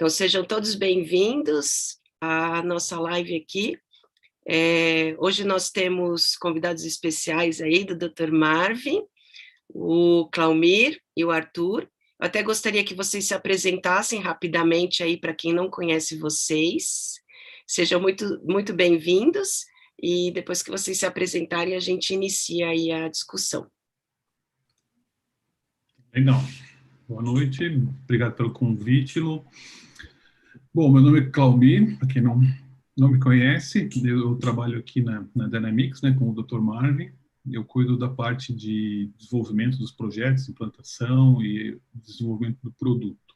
Então, sejam todos bem-vindos à nossa live aqui. Hoje nós temos convidados especiais aí do Dr. Marvin, o Claumir e o Arthur. Eu até gostaria que vocês se apresentassem rapidamente aí para quem não conhece vocês. Sejam muito bem-vindos e depois que vocês se apresentarem, a gente inicia aí a discussão. Legal. Boa noite, obrigado pelo convite, Lu. Bom, meu nome é Claumir, para quem não me conhece, eu trabalho aqui na Dynamics, né, com o Dr. Marvin. Eu cuido da parte de desenvolvimento dos projetos, implantação e desenvolvimento do produto.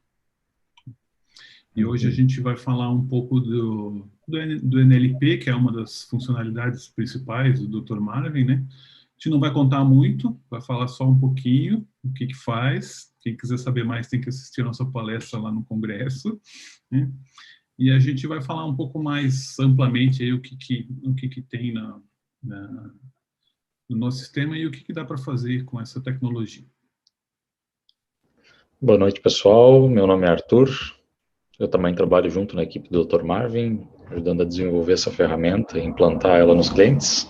E hoje a gente vai falar um pouco do NLP, que é uma das funcionalidades principais do Dr. Marvin, né? A gente não vai contar muito, vai falar só um pouquinho o que faz. Quem quiser saber mais tem que assistir a nossa palestra lá no Congresso, né? E a gente vai falar um pouco mais amplamente aí o que tem no nosso sistema e o que dá para fazer com essa tecnologia. Boa noite, pessoal. Meu nome é Arthur. Eu também trabalho junto na equipe do Dr. Marvin, ajudando a desenvolver essa ferramenta e implantar ela nos clientes.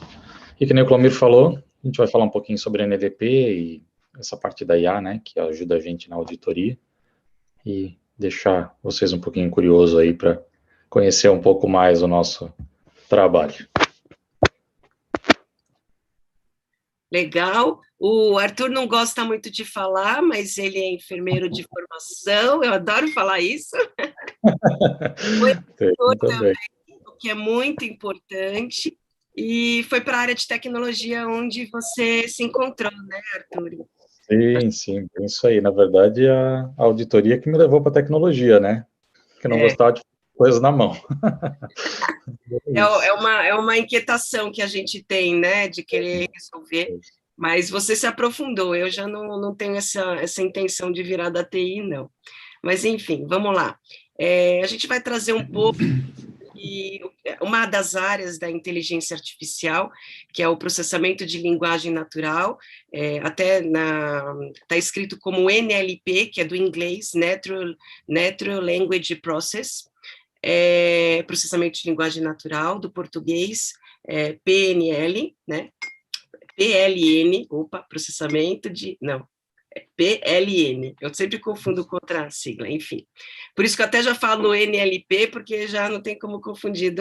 E que nem o Claumir falou, a gente vai falar um pouquinho sobre NLP e essa parte da IA, né, que ajuda a gente na auditoria, e deixar vocês um pouquinho curiosos aí para conhecer um pouco mais o nosso trabalho. Legal. O Arthur não gosta muito de falar, mas ele é enfermeiro de formação, eu adoro falar isso. O Arthur também, o que é muito importante. E foi para a área de tecnologia onde você se encontrou, né, Arthur? Sim, isso aí. Na verdade, a auditoria que me levou para a tecnologia, né? Que não gostava de coisas na mão. É uma inquietação que a gente tem, né, de querer resolver, mas você se aprofundou, eu já não tenho essa intenção de virar da TI, não. Mas, enfim, vamos lá. A gente vai trazer um pouco de uma das áreas da inteligência artificial, que é o processamento de linguagem natural, até está escrito como NLP, que é do inglês, Natural Language Process, processamento de linguagem natural, do português, PNL, né? PLN, processamento de... Não, PLN, eu sempre confundo com outra sigla, enfim. Por isso que eu até já falo NLP, porque já não tem como confundir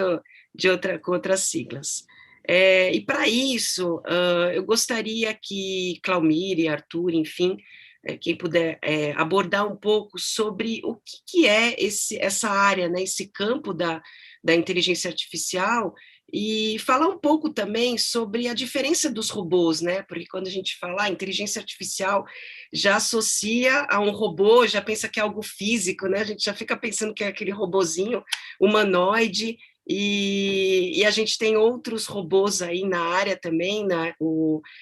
com outras siglas. E para isso, eu gostaria que Claumir e Arthur, enfim, quem puder abordar um pouco sobre o que é essa área, né, esse campo da inteligência artificial, e falar um pouco também sobre a diferença dos robôs, né? Porque quando a gente fala inteligência artificial, já associa a um robô, já pensa que é algo físico, né? A gente já fica pensando que é aquele robozinho humanoide, e a gente tem outros robôs aí na área também,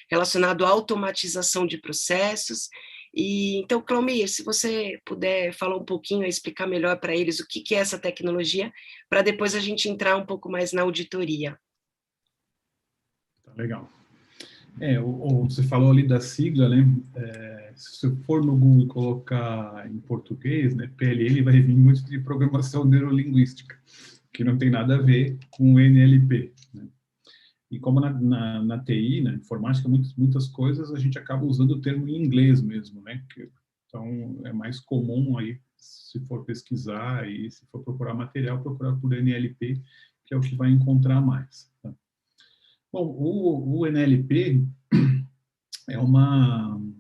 relacionado à automatização de processos. Então, Claumir, se você puder falar um pouquinho, explicar melhor para eles o que é essa tecnologia, para depois a gente entrar um pouco mais na auditoria. Tá legal. Você falou ali da sigla, né? Se você for no Google e colocar em português, né, PLN, vai vir muito de programação neurolinguística, que não tem nada a ver com NLP, né? E como na TI, na informática, muitas coisas a gente acaba usando o termo em inglês mesmo, né? Então, é mais comum aí, se for pesquisar e se for procurar material, procurar por NLP, que é o que vai encontrar mais, tá? Bom, o NLP é vamos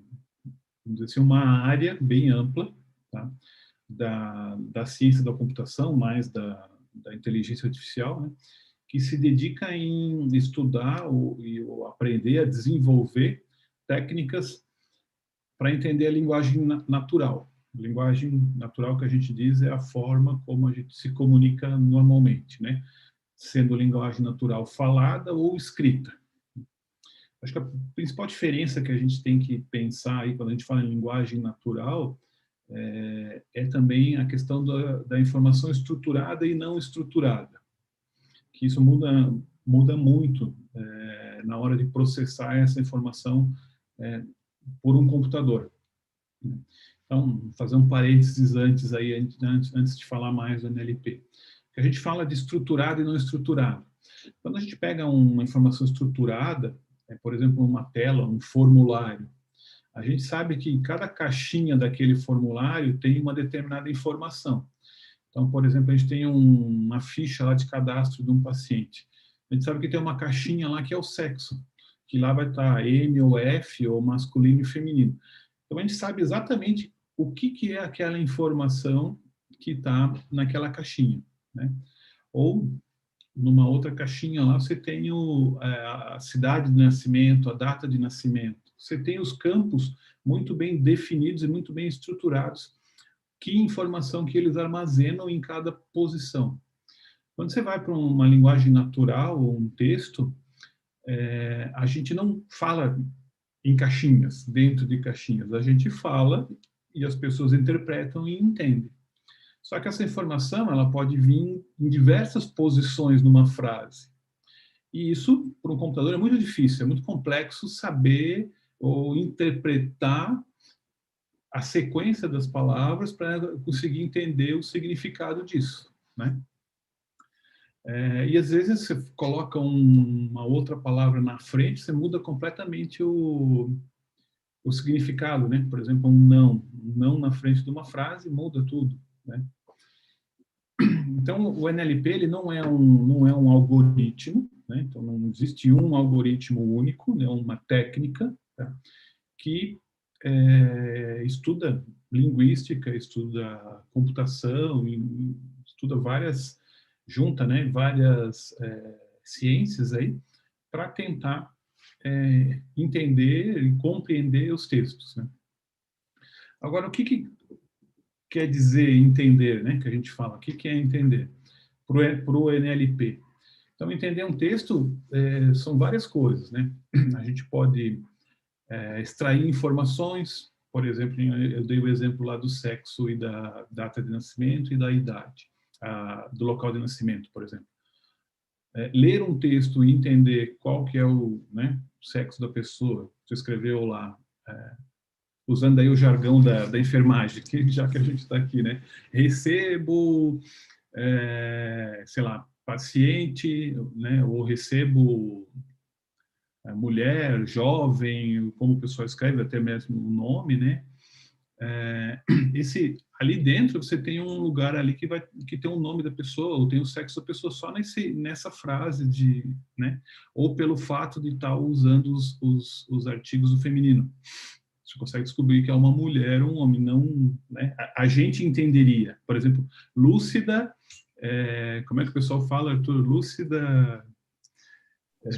dizer assim, uma área bem ampla, tá? da ciência da computação, mais da inteligência artificial, né? Que se dedica em estudar e aprender a desenvolver técnicas para entender a linguagem natural. A linguagem natural que a gente diz é a forma como a gente se comunica normalmente, né? Sendo linguagem natural falada ou escrita. Acho que a principal diferença que a gente tem que pensar aí quando a gente fala em linguagem natural é também a questão da informação estruturada e não estruturada. Que isso muda muito na hora de processar essa informação por um computador. Então, fazer um parênteses antes, aí, antes de falar mais do NLP. A gente fala de estruturado e não estruturado. Quando a gente pega uma informação estruturada, por exemplo, uma tela, um formulário, a gente sabe que em cada caixinha daquele formulário tem uma determinada informação. Então, por exemplo, a gente tem uma ficha lá de cadastro de um paciente. A gente sabe que tem uma caixinha lá que é o sexo, que lá vai estar M ou F, ou masculino e feminino. Então, a gente sabe exatamente o que é aquela informação que está naquela caixinha, né? Ou, numa outra caixinha lá, você tem a cidade de nascimento, a data de nascimento. Você tem os campos muito bem definidos e muito bem estruturados, que informação que eles armazenam em cada posição. Quando você vai para uma linguagem natural ou um texto, a gente não fala em caixinhas, dentro de caixinhas. A gente fala e as pessoas interpretam e entendem. Só que essa informação ela pode vir em diversas posições numa frase. E isso, para um computador, é muito difícil, é muito complexo saber ou interpretar a sequência das palavras para conseguir entender o significado disso, né? E às vezes você coloca uma outra palavra na frente, você muda completamente o significado, né? Por exemplo, um não na frente de uma frase muda tudo, né? Então, o NLP ele não é um algoritmo, né? Então não existe um algoritmo único, né? Uma técnica, tá? Que estuda linguística, estuda computação, estuda junta, né, várias ciências aí para tentar entender e compreender os textos, né? Agora, o que quer dizer entender, né, que a gente fala? O que é entender para o NLP? Então, entender um texto são várias coisas, né? A gente pode extrair informações, por exemplo, eu dei o exemplo lá do sexo e da data de nascimento e da idade, do local de nascimento, por exemplo. Ler um texto e entender qual que é o sexo da pessoa, você escreveu lá, usando aí o jargão da enfermagem, já que a gente está aqui, né? Recebo, sei lá, paciente, né? Ou recebo mulher, jovem, como o pessoal escreve, até mesmo o nome, né? Ali dentro você tem um lugar ali que tem o nome da pessoa, ou tem o sexo da pessoa só nessa frase, né? Ou pelo fato de estar usando os artigos do feminino. Você consegue descobrir que é uma mulher ou um homem, não, né? A gente entenderia. Por exemplo, lúcida, como é que o pessoal fala, Arthur? Lúcida...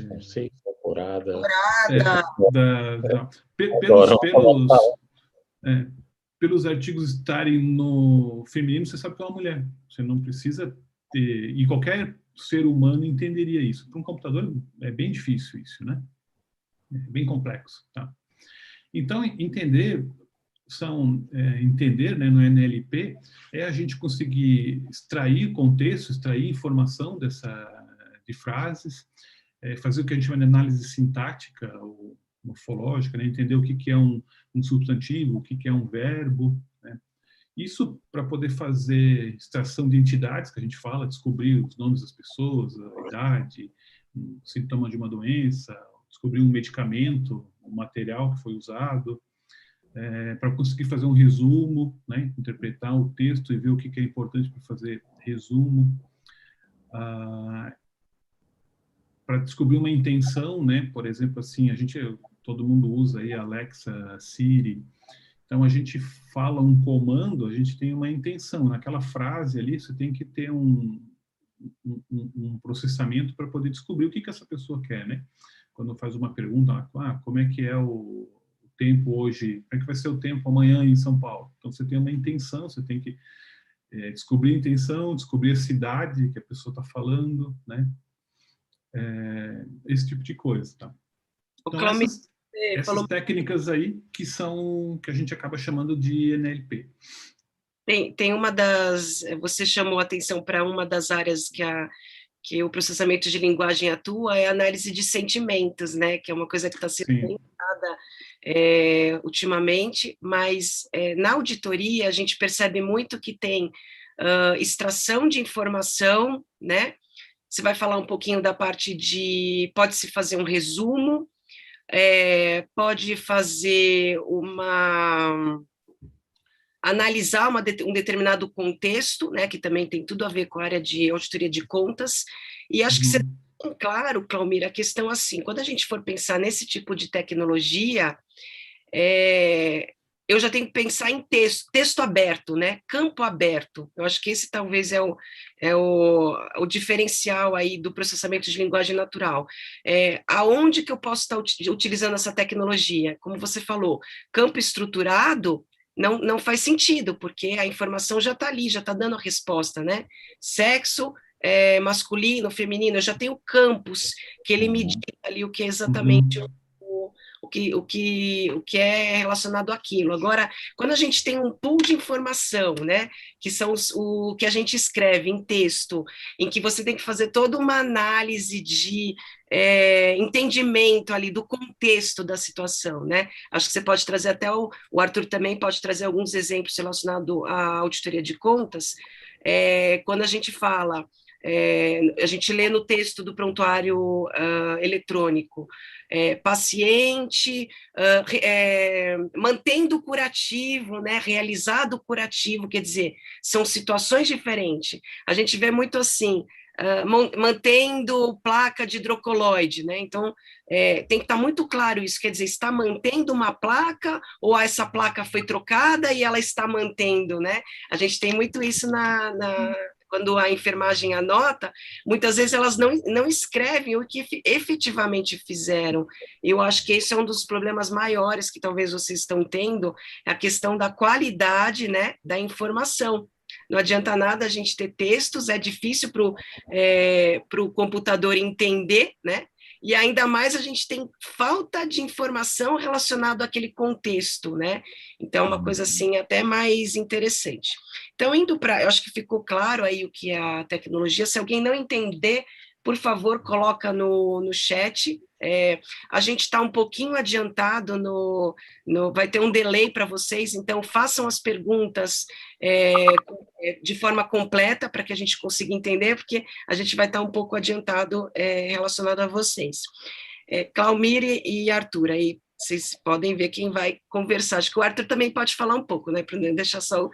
Conceito, temporada. Pelos artigos estarem no feminino, você sabe que é uma mulher. Você não precisa ter... E qualquer ser humano entenderia isso. Para um computador é bem difícil isso, né? É bem complexo, tá? Então, entender, né, no NLP, é a gente conseguir extrair contexto, extrair informação de frases, fazer o que a gente chama de análise sintática ou morfológica, né? Entender o que é um substantivo, o que é um verbo, né? Isso para poder fazer extração de entidades, que a gente fala, descobrir os nomes das pessoas, a idade, um sintoma de uma doença, descobrir um medicamento, um material que foi usado, para conseguir fazer um resumo, né? Interpretar o texto e ver o que é importante para fazer resumo, para descobrir uma intenção, né? Por exemplo, assim, todo mundo usa aí Alexa, Siri. Então a gente fala um comando, a gente tem uma intenção. Naquela frase ali, você tem que ter um processamento para poder descobrir o que essa pessoa quer, né? Quando faz uma pergunta, como é que é o tempo hoje? Como é que vai ser o tempo amanhã em São Paulo? Então você tem uma intenção, você tem que descobrir a intenção, descobrir a cidade que a pessoa está falando, né? Esse tipo de coisa, tá? Então, essas técnicas aí que a gente acaba chamando de NLP. Tem você chamou a atenção para uma das áreas que o processamento de linguagem atua é a análise de sentimentos, né, que é uma coisa que está sendo bem usada ultimamente, mas na auditoria a gente percebe muito que tem extração de informação, né, você vai falar um pouquinho da parte de, pode-se fazer um resumo, pode fazer analisar um determinado contexto, né, que também tem tudo a ver com a área de auditoria de contas, e acho que você tem claro, Claumir, a questão assim, quando a gente for pensar nesse tipo de tecnologia, eu já tenho que pensar em texto aberto, né, campo aberto, eu acho que esse talvez é o diferencial aí do processamento de linguagem natural, aonde que eu posso estar utilizando essa tecnologia, como você falou, campo estruturado, não faz sentido, porque a informação já está ali, já está dando a resposta, né? Sexo, masculino, feminino, eu já tenho campos que ele me diz ali o que é exatamente o que é relacionado àquilo. Agora, quando a gente tem um pool de informação, né, que são o que a gente escreve em texto, em que você tem que fazer toda uma análise de entendimento ali do contexto da situação, né? Acho que você pode trazer até o Arthur também pode trazer alguns exemplos relacionados à auditoria de contas, quando a gente fala, a gente lê no texto do prontuário eletrônico, paciente mantendo o curativo, né, realizado o curativo, quer dizer, são situações diferentes. A gente vê muito assim, mantendo placa de hidrocoloide, né? Então, tem que estar muito claro isso, quer dizer, está mantendo uma placa ou essa placa foi trocada e ela está mantendo, né? A gente tem muito isso quando a enfermagem anota, muitas vezes elas não escrevem o que efetivamente fizeram. Eu acho que esse é um dos problemas maiores que talvez vocês estão tendo, é a questão da qualidade, né, da informação. Não adianta nada a gente ter textos, é difícil para o computador entender, né? E ainda mais a gente tem falta de informação relacionada àquele contexto, né? Então, é uma coisa assim até mais interessante. Então, eu acho que ficou claro aí o que é a tecnologia. Se alguém não entender, por favor, coloca no chat. A gente está um pouquinho adiantado, vai ter um delay para vocês, então façam as perguntas de forma completa para que a gente consiga entender, porque a gente vai estar um pouco adiantado relacionado a vocês. Claumir e Arthur, aí vocês podem ver quem vai conversar. Acho que o Arthur também pode falar um pouco, né, para não deixar só o...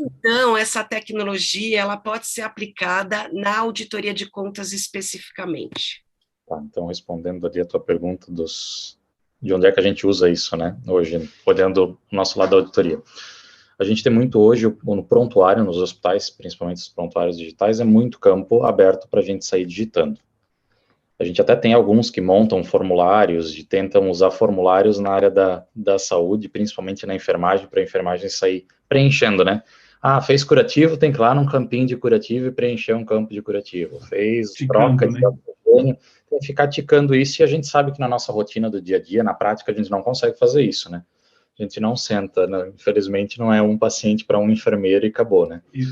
Então, essa tecnologia, ela pode ser aplicada na auditoria de contas especificamente. Tá, então, respondendo ali a tua pergunta de onde é que a gente usa isso, né, hoje, olhando o nosso lado da auditoria. A gente tem muito hoje, no prontuário, nos hospitais, principalmente os prontuários digitais, é muito campo aberto para a gente sair digitando. A gente até tem alguns que montam formulários e tentam usar formulários na área da saúde, principalmente na enfermagem, para a enfermagem sair preenchendo, né? Ah, fez curativo, tem que ir lá num campinho de curativo e preencher um campo de curativo. Fez troca de oxigênio, tem que ficar ticando isso, e a gente sabe que na nossa rotina do dia a dia, na prática, a gente não consegue fazer isso, né? A gente não senta, né? Infelizmente não é um paciente para um enfermeiro e acabou, né? E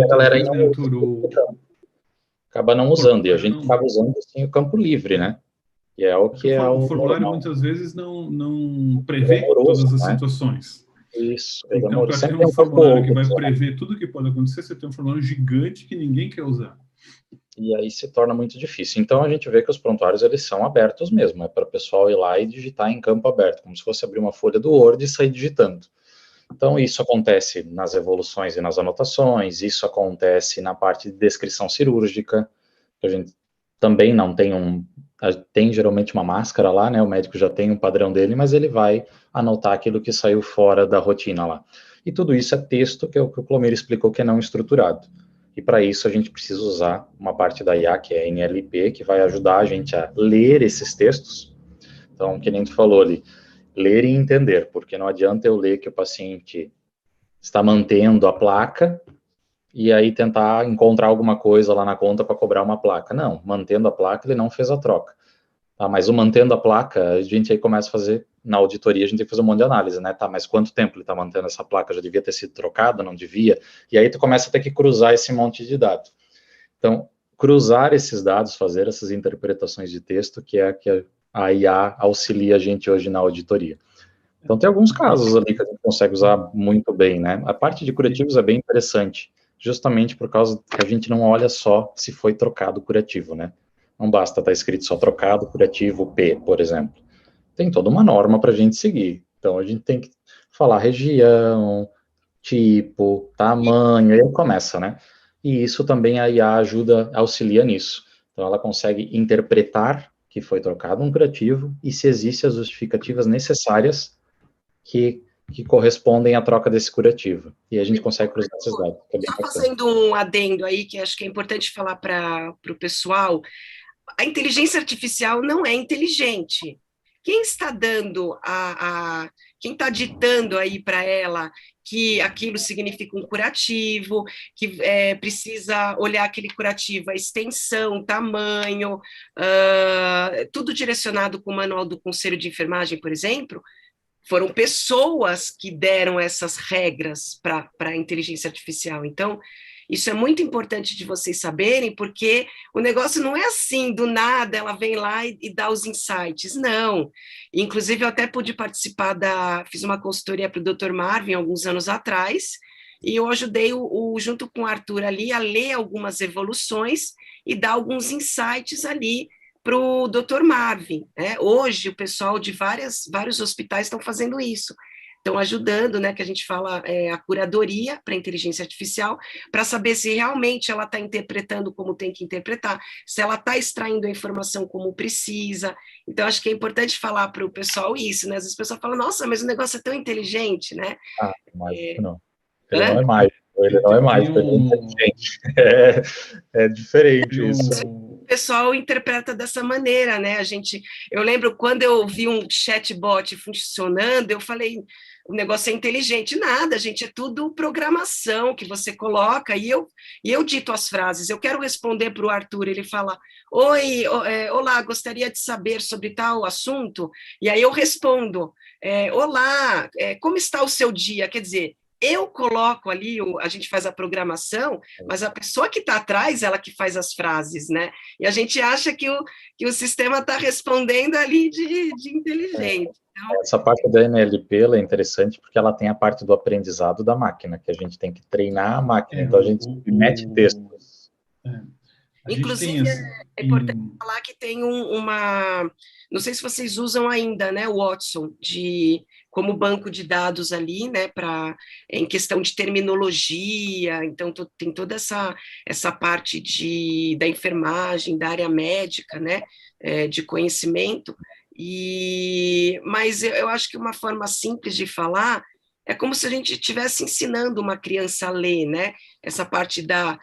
a galera vezes, aí não acaba não usando, e a gente acaba usando assim, o campo livre, né? E é o que é o formulário normal. Muitas vezes não prevê todas as situações. Isso. Então, para ter um formulário que vai prever tudo o que pode acontecer, você tem um formulário gigante que ninguém quer usar. E aí se torna muito difícil. Então, a gente vê que os prontuários, eles são abertos mesmo, é para o pessoal ir lá e digitar em campo aberto, como se fosse abrir uma folha do Word e sair digitando. Então, isso acontece nas evoluções e nas anotações, isso acontece na parte de descrição cirúrgica, que a gente também não tem tem geralmente uma máscara lá, né, o médico já tem um padrão dele, mas ele vai anotar aquilo que saiu fora da rotina lá. E tudo isso é texto, que é o que o Clomir explicou, que é não estruturado. E para isso a gente precisa usar uma parte da IA, que é a NLP, que vai ajudar a gente a ler esses textos. Então, que nem tu falou ali, ler e entender, porque não adianta eu ler que o paciente está mantendo a placa e aí tentar encontrar alguma coisa lá na conta para cobrar uma placa. Não, mantendo a placa, ele não fez a troca. Tá, mas o mantendo a placa, a gente aí começa a fazer na auditoria a gente tem que fazer um monte de análise, né? Tá, mas quanto tempo ele está mantendo essa placa? Já devia ter sido trocada, não devia? E aí tu começa a ter que cruzar esse monte de dados. Então, cruzar esses dados, fazer essas interpretações de texto, que é que a IA auxilia a gente hoje na auditoria. Então, tem alguns casos ali que a gente consegue usar muito bem, né? A parte de curativos é bem interessante, justamente por causa que a gente não olha só se foi trocado o curativo, né? Não basta estar escrito só trocado, curativo, P, por exemplo. Tem toda uma norma para a gente seguir. Então, a gente tem que falar região, tipo, tamanho, aí começa, né? E isso também a IA ajuda, auxilia nisso. Então, ela consegue interpretar que foi trocado um curativo e se existem as justificativas necessárias que correspondem à troca desse curativo. E a gente consegue cruzar esses dados. Que é bem Só bacana. fazendo um adendo aí, que acho que é importante falar para o pessoal, a inteligência artificial não é inteligente. Quem está dando quem está ditando aí para ela que aquilo significa um curativo, que precisa olhar aquele curativo, a extensão, tamanho, tudo direcionado com o manual do Conselho de Enfermagem, por exemplo, foram pessoas que deram essas regras para a inteligência artificial. Então, isso é muito importante de vocês saberem, porque o negócio não é assim, do nada, ela vem lá e dá os insights, não. Inclusive, eu até pude participar fiz uma consultoria para o Dr. Marvin alguns anos atrás, e eu ajudei, junto com o Arthur ali, a ler algumas evoluções e dar alguns insights ali para o Dr. Marvin, né? Hoje, o pessoal de vários hospitais estão fazendo isso, estão ajudando, né, que a gente fala a curadoria para a inteligência artificial, para saber se realmente ela está interpretando como tem que interpretar, se ela está extraindo a informação como precisa. Então, acho que é importante falar para o pessoal isso, né? Às vezes o pessoal fala, nossa, mas o negócio é tão inteligente, né? Ah, mágico não. Ele Hã? não é mágico, ele não é mágico, ele é inteligente. É diferente isso. O pessoal interpreta dessa maneira, né? Eu lembro quando eu vi um chatbot funcionando, eu falei, o negócio é inteligente, nada, gente, é tudo programação que você coloca, e eu dito as frases, eu quero responder para o Arthur, ele fala, oi, olá, gostaria de saber sobre tal assunto, e aí eu respondo, olá, como está o seu dia? Quer dizer, eu coloco ali, a gente faz a programação, mas a pessoa que está atrás, ela que faz as frases, né? E a gente acha que o sistema está respondendo ali de inteligente. Então, essa parte da NLP ela é interessante porque ela tem a parte do aprendizado da máquina, que a gente tem que treinar a máquina, então a gente submete textos. Inclusive, é importante falar que tem uma... Não sei se vocês usam ainda, né, o Watson, como banco de dados ali, né, em questão de terminologia, então tem toda essa parte da enfermagem, da área médica, né, de conhecimento, mas eu acho que uma forma simples de falar é como se a gente estivesse ensinando uma criança a ler, né? Essa parte da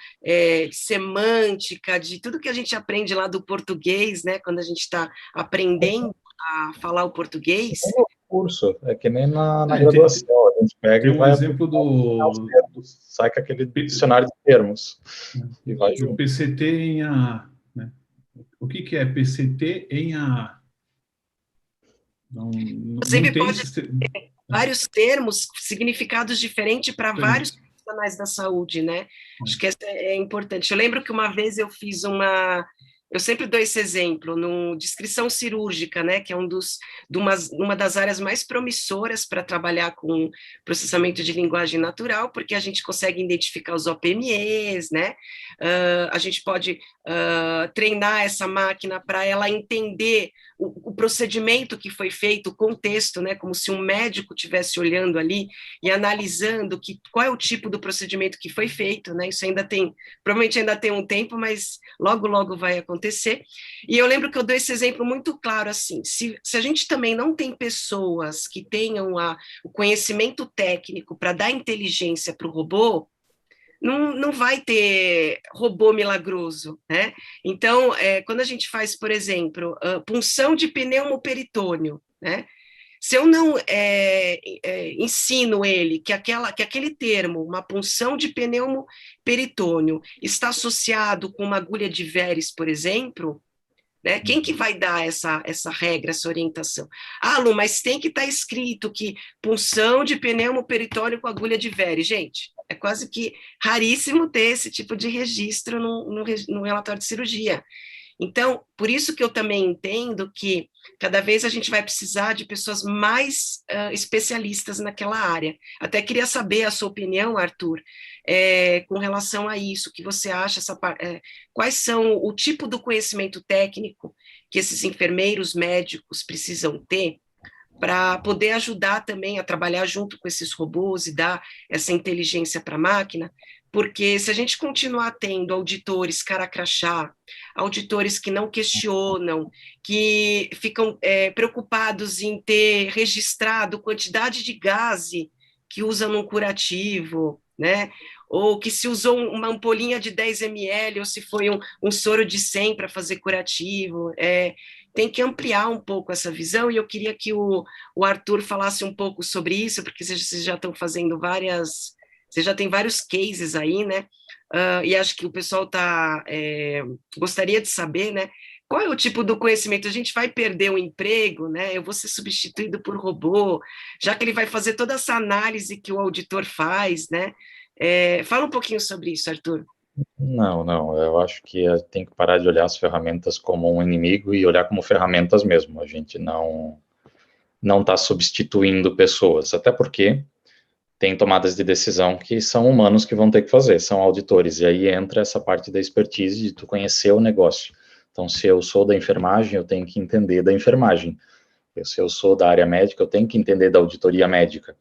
semântica, de tudo que a gente aprende lá do português, né? Quando a gente está aprendendo a falar o português. É um curso, é que nem na graduação, a gente pega tem e vai... exemplo sai com aquele dicionário de termos. E vai o PCT em A. Né? O que é PCT em A? Inclusive, pode ter vários termos, significados diferentes para vários profissionais da saúde, né? Acho que é importante. Eu lembro que uma vez eu fiz eu sempre dou esse exemplo, no descrição cirúrgica, né, que é uma das áreas mais promissoras para trabalhar com processamento de linguagem natural, porque a gente consegue identificar os OPMEs, né, a gente pode treinar essa máquina para ela entender o procedimento que foi feito, o contexto, né, como se um médico estivesse olhando ali e analisando qual é o tipo do procedimento que foi feito, né, isso provavelmente ainda tem um tempo, mas logo vai acontecer. E eu lembro que eu dou esse exemplo muito claro, assim, se a gente também não tem pessoas que tenham o conhecimento técnico para dar inteligência para o robô, não vai ter robô milagroso, né? Então, quando a gente faz, por exemplo, punção de pneumoperitônio, né? Se eu não ensino ele que aquele termo, uma punção de pneumoperitônio, está associado com uma agulha de Veres, por exemplo, né? Quem que vai dar essa regra, essa orientação? Ah, Lu, mas tem que estar escrito que punção de pneumoperitônio com agulha de Vere. Gente, é quase que raríssimo ter esse tipo de registro no relatório de cirurgia. Então, por isso que eu também entendo que cada vez a gente vai precisar de pessoas mais especialistas naquela área. Até queria saber a sua opinião, Arthur, com relação a isso, o que você acha, quais são o tipo do conhecimento técnico que esses enfermeiros médicos precisam ter para poder ajudar também a trabalhar junto com esses robôs e dar essa inteligência para a máquina, porque se a gente continuar tendo auditores cara crachá, auditores que não questionam, que ficam preocupados em ter registrado quantidade de gase que usa num curativo, né? Ou que se usou uma ampolinha de 10 ml, ou se foi um soro de 100 para fazer curativo, tem que ampliar um pouco essa visão, e eu queria que o Arthur falasse um pouco sobre isso, porque vocês já estão fazendo você já tem vários cases aí, né? E acho que o pessoal gostaria de saber, né? Qual é o tipo do conhecimento? A gente vai perder o emprego, né? Eu vou ser substituído por robô, já que ele vai fazer toda essa análise que o auditor faz, né? Fala um pouquinho sobre isso, Arthur. Não, eu acho que tem que parar de olhar as ferramentas como um inimigo e olhar como ferramentas mesmo. A gente não está substituindo pessoas, até porque tem tomadas de decisão que são humanos que vão ter que fazer, são auditores, e aí entra essa parte da expertise de tu conhecer o negócio. Então, se eu sou da enfermagem, eu tenho que entender da enfermagem. Se eu sou da área médica, eu tenho que entender da auditoria médica.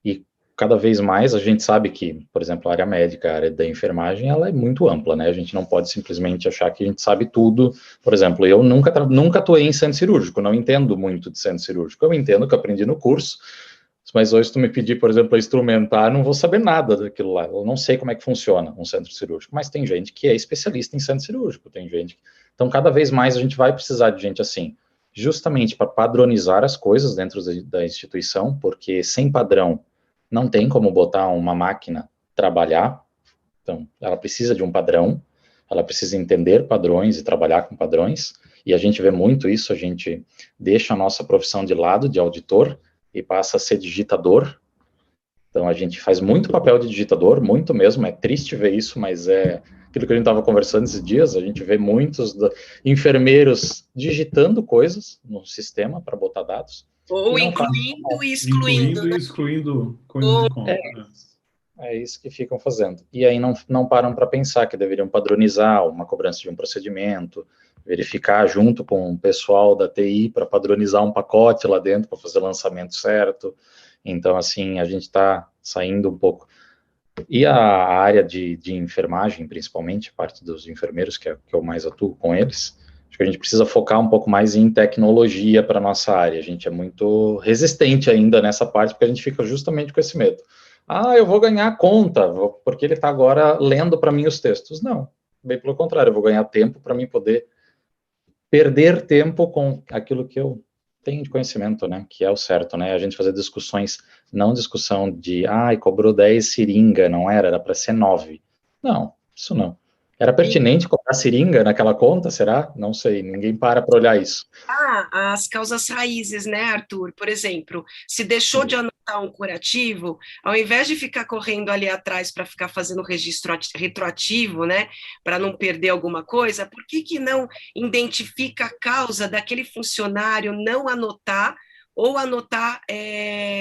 E cada vez mais a gente sabe que, por exemplo, a área médica, a área da enfermagem, ela é muito ampla, né? A gente não pode simplesmente achar que a gente sabe tudo. Por exemplo, eu nunca atuei em centro cirúrgico, não entendo muito de centro cirúrgico. Eu entendo que eu aprendi no curso, mas hoje, se tu me pedir, por exemplo, a instrumentar, não vou saber nada daquilo lá. Eu não sei como é que funciona um centro cirúrgico, mas tem gente que é especialista em centro cirúrgico, tem gente. Então, cada vez mais a gente vai precisar de gente assim, justamente para padronizar as coisas dentro da instituição, porque sem padrão não tem como botar uma máquina trabalhar. Então, ela precisa de um padrão, ela precisa entender padrões e trabalhar com padrões, e a gente vê muito isso, a gente deixa a nossa profissão de lado, de auditor, e passa a ser digitador. Então, a gente faz muito papel de digitador, muito mesmo, é triste ver isso, mas é aquilo que a gente estava conversando esses dias, a gente vê muitos enfermeiros digitando coisas no sistema para botar dados. Ou incluindo e excluindo. Incluindo e excluindo coisas de conta. É isso que ficam fazendo. E aí não param para pensar que deveriam padronizar uma cobrança de um procedimento, verificar junto com o pessoal da TI para padronizar um pacote lá dentro para fazer o lançamento certo. Então, assim, a gente está saindo um pouco. E a área de enfermagem, principalmente, parte dos enfermeiros, que eu mais atuo com eles, acho que a gente precisa focar um pouco mais em tecnologia para a nossa área. A gente é muito resistente ainda nessa parte, porque a gente fica justamente com esse medo. Eu vou ganhar conta, porque ele está agora lendo para mim os textos. Não, bem pelo contrário, eu vou ganhar tempo para mim poder perder tempo com aquilo que eu tenho de conhecimento, né, que é o certo, né, a gente fazer discussões, não discussão de, cobrou 10 seringa, não era para ser 9. Não, isso não. Era pertinente cobrar seringa naquela conta, será? Não sei, ninguém para olhar isso. As causas raízes, né, Arthur? Por exemplo, se deixou de anotar um curativo, ao invés de ficar correndo ali atrás para ficar fazendo registro retroativo, né, para não perder alguma coisa, por que não identifica a causa daquele funcionário não anotar ou anotar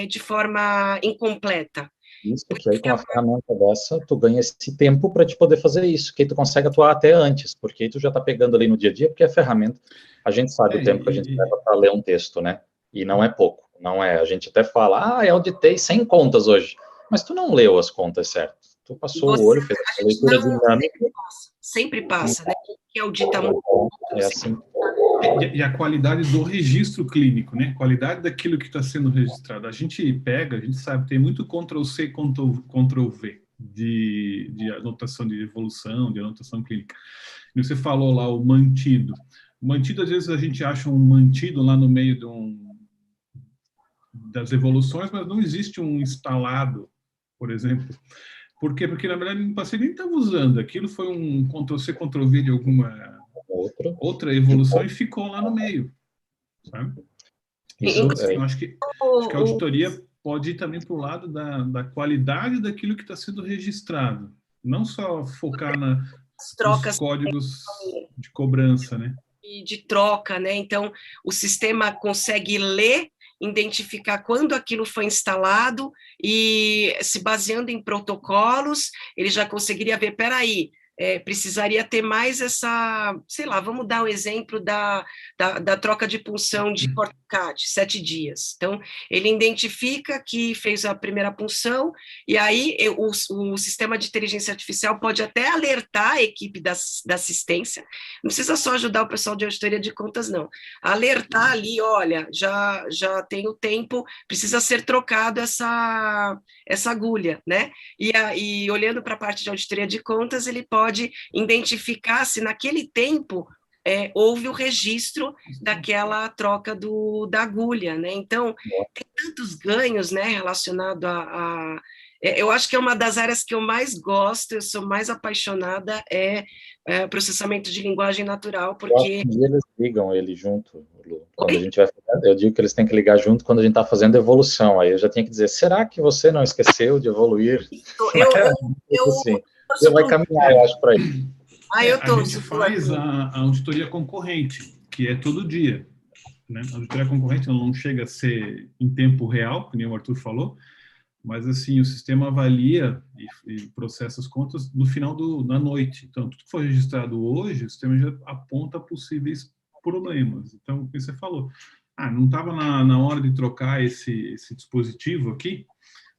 de forma incompleta? Isso, que aí com uma ferramenta dessa, tu ganha esse tempo para te poder fazer isso, que aí tu consegue atuar até antes, porque aí tu já está pegando ali no dia a dia, porque a ferramenta, a gente sabe o tempo que a gente leva para ler um texto, né? E não é pouco, não é. A gente até fala, eu auditei 100 contas hoje, mas tu não leu as contas certas. Tu passou o olho, fez a leitura dinâmica. Sempre passa, né? Que audita muito. É assim. E a qualidade do registro clínico, né? Qualidade daquilo que está sendo registrado. A gente sabe, tem muito Ctrl+C, Ctrl+V de anotação de evolução, de anotação clínica. E você falou lá o mantido. O mantido, às vezes, a gente acha um mantido lá no meio das evoluções, mas não existe um instalado, por exemplo. Por quê? Porque, na verdade, o paciente nem estava usando. Aquilo foi um Ctrl+C, Ctrl+V de alguma outra evolução e ficou lá no meio, sabe? Então, assim, eu acho que a auditoria pode ir também para o lado da qualidade daquilo que está sendo registrado, não só focar nos códigos de cobrança, né? De troca, né? Então, o sistema consegue ler, identificar quando aquilo foi instalado e, se baseando em protocolos, ele já conseguiria ver, peraí, precisaria ter mais essa, sei lá, vamos dar um exemplo da troca de punção de porta-CAD, 7 dias. Então, ele identifica que fez a primeira punção, e aí o sistema de inteligência artificial pode até alertar a equipe da assistência, não precisa só ajudar o pessoal de auditoria de contas, não, alertar ali, olha, já tem o tempo, precisa ser trocado essa agulha, né? E olhando para a parte de auditoria de contas, ele pode identificar se naquele tempo houve o registro daquela troca da agulha, né? Então, tem tantos ganhos, né, relacionado eu acho que é uma das áreas que eu mais gosto, eu sou mais apaixonada, processamento de linguagem natural, porque... Um dia eles ligam ele junto, Lu. Quando a gente vai fazer, eu digo que eles têm que ligar junto quando a gente está fazendo evolução, aí eu já tenho que dizer, será que você não esqueceu de evoluir? Assim, você vai caminhar, eu acho, para isso. A gente faz a auditoria concorrente, que é todo dia, né? A auditoria concorrente não chega a ser em tempo real, como o Arthur falou, mas assim, o sistema avalia e processa as contas no final da noite. Então, tudo que foi registrado hoje, o sistema já aponta possíveis problemas. Então, o que você falou, não estava na hora de trocar esse dispositivo aqui,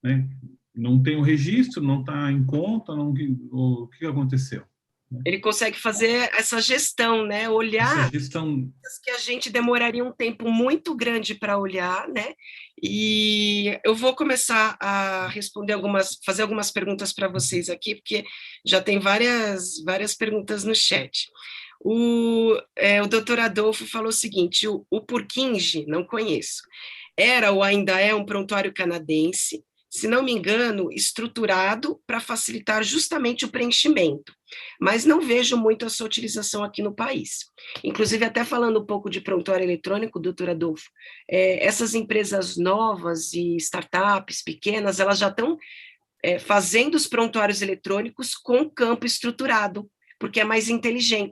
né? Não tem o registro, não está em conta, o que aconteceu? Ele consegue fazer essa gestão, né? Olhar essa gestão que a gente demoraria um tempo muito grande para olhar, né? E eu vou começar a fazer algumas perguntas para vocês aqui, porque já tem várias perguntas no chat. O doutor Adolfo falou o seguinte: o Purkinje, não conheço, era ou ainda é um prontuário canadense, se não me engano, estruturado para facilitar justamente o preenchimento, mas não vejo muito a sua utilização aqui no país. Inclusive, até falando um pouco de prontuário eletrônico, doutor Adolfo, essas empresas novas e startups pequenas, elas já estão fazendo os prontuários eletrônicos com campo estruturado, porque é mais inteligente,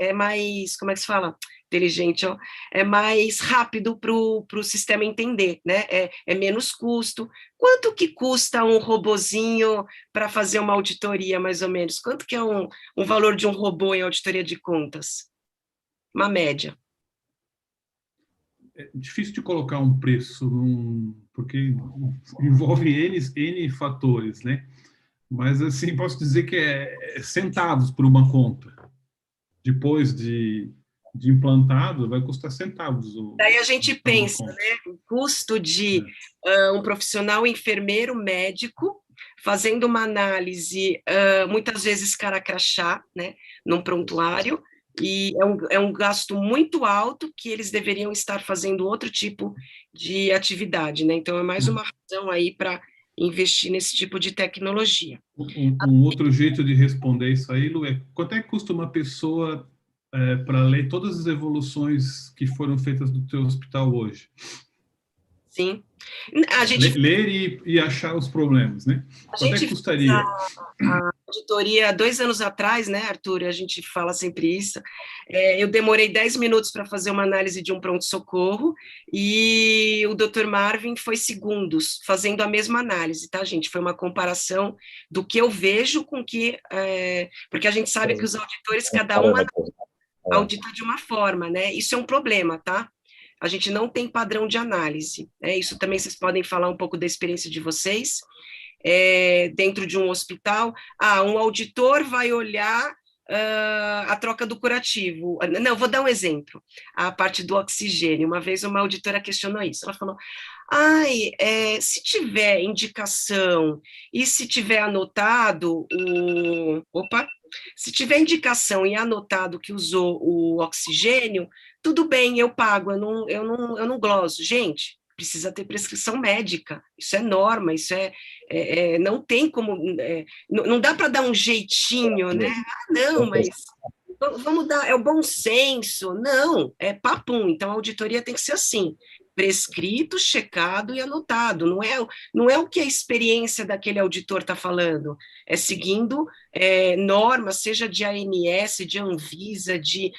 como é que se fala? Inteligente, ó, é mais rápido para o sistema entender, né? É menos custo. Quanto que custa um robozinho para fazer uma auditoria, mais ou menos? Quanto que é um valor de um robô em auditoria de contas? Uma média. É difícil de colocar um preço, porque envolve N fatores, né? Mas, assim, posso dizer que é centavos por uma conta. Depois de implantado, vai custar centavos. Daí a gente pensa, né, o custo de um profissional enfermeiro médico fazendo uma análise, muitas vezes cara crachá, né, num prontuário, e é um gasto muito alto que eles deveriam estar fazendo outro tipo de atividade, né? Então, é mais uma razão aí para investir nesse tipo de tecnologia. Um outro jeito de responder isso aí, Lu, é quanto é que custa uma pessoa para ler todas as evoluções que foram feitas do teu hospital hoje? Sim. A gente... Ler e achar os problemas, né? Quanto é que custaria? A auditoria, 2 anos atrás, né, Arthur, a gente fala sempre isso, eu demorei 10 minutos para fazer uma análise de um pronto-socorro e o Dr. Marvin foi segundos, fazendo a mesma análise, tá, gente? Foi uma comparação do que eu vejo com que... porque a gente sabe que os auditores, cada um audita de uma forma, né? Isso é um problema, tá? A gente não tem padrão de análise, né? Isso também vocês podem falar um pouco da experiência de vocês. Dentro de um hospital, um auditor vai olhar a troca do curativo. Não, vou dar um exemplo. A parte do oxigênio. Uma vez uma auditora questionou isso. Ela falou, se tiver indicação e se tiver anotado se tiver indicação e anotado que usou o oxigênio, tudo bem, eu pago, eu não gloso. Gente, precisa ter prescrição médica, isso é norma, isso não tem como, não dá para dar um jeitinho, né? Não, mas Vamos dar, é o bom senso. Não, é papum. Então, a auditoria tem que ser assim, prescrito, checado e anotado. Não é o que a experiência daquele auditor está falando. É seguindo normas, seja de ANS, de Anvisa, de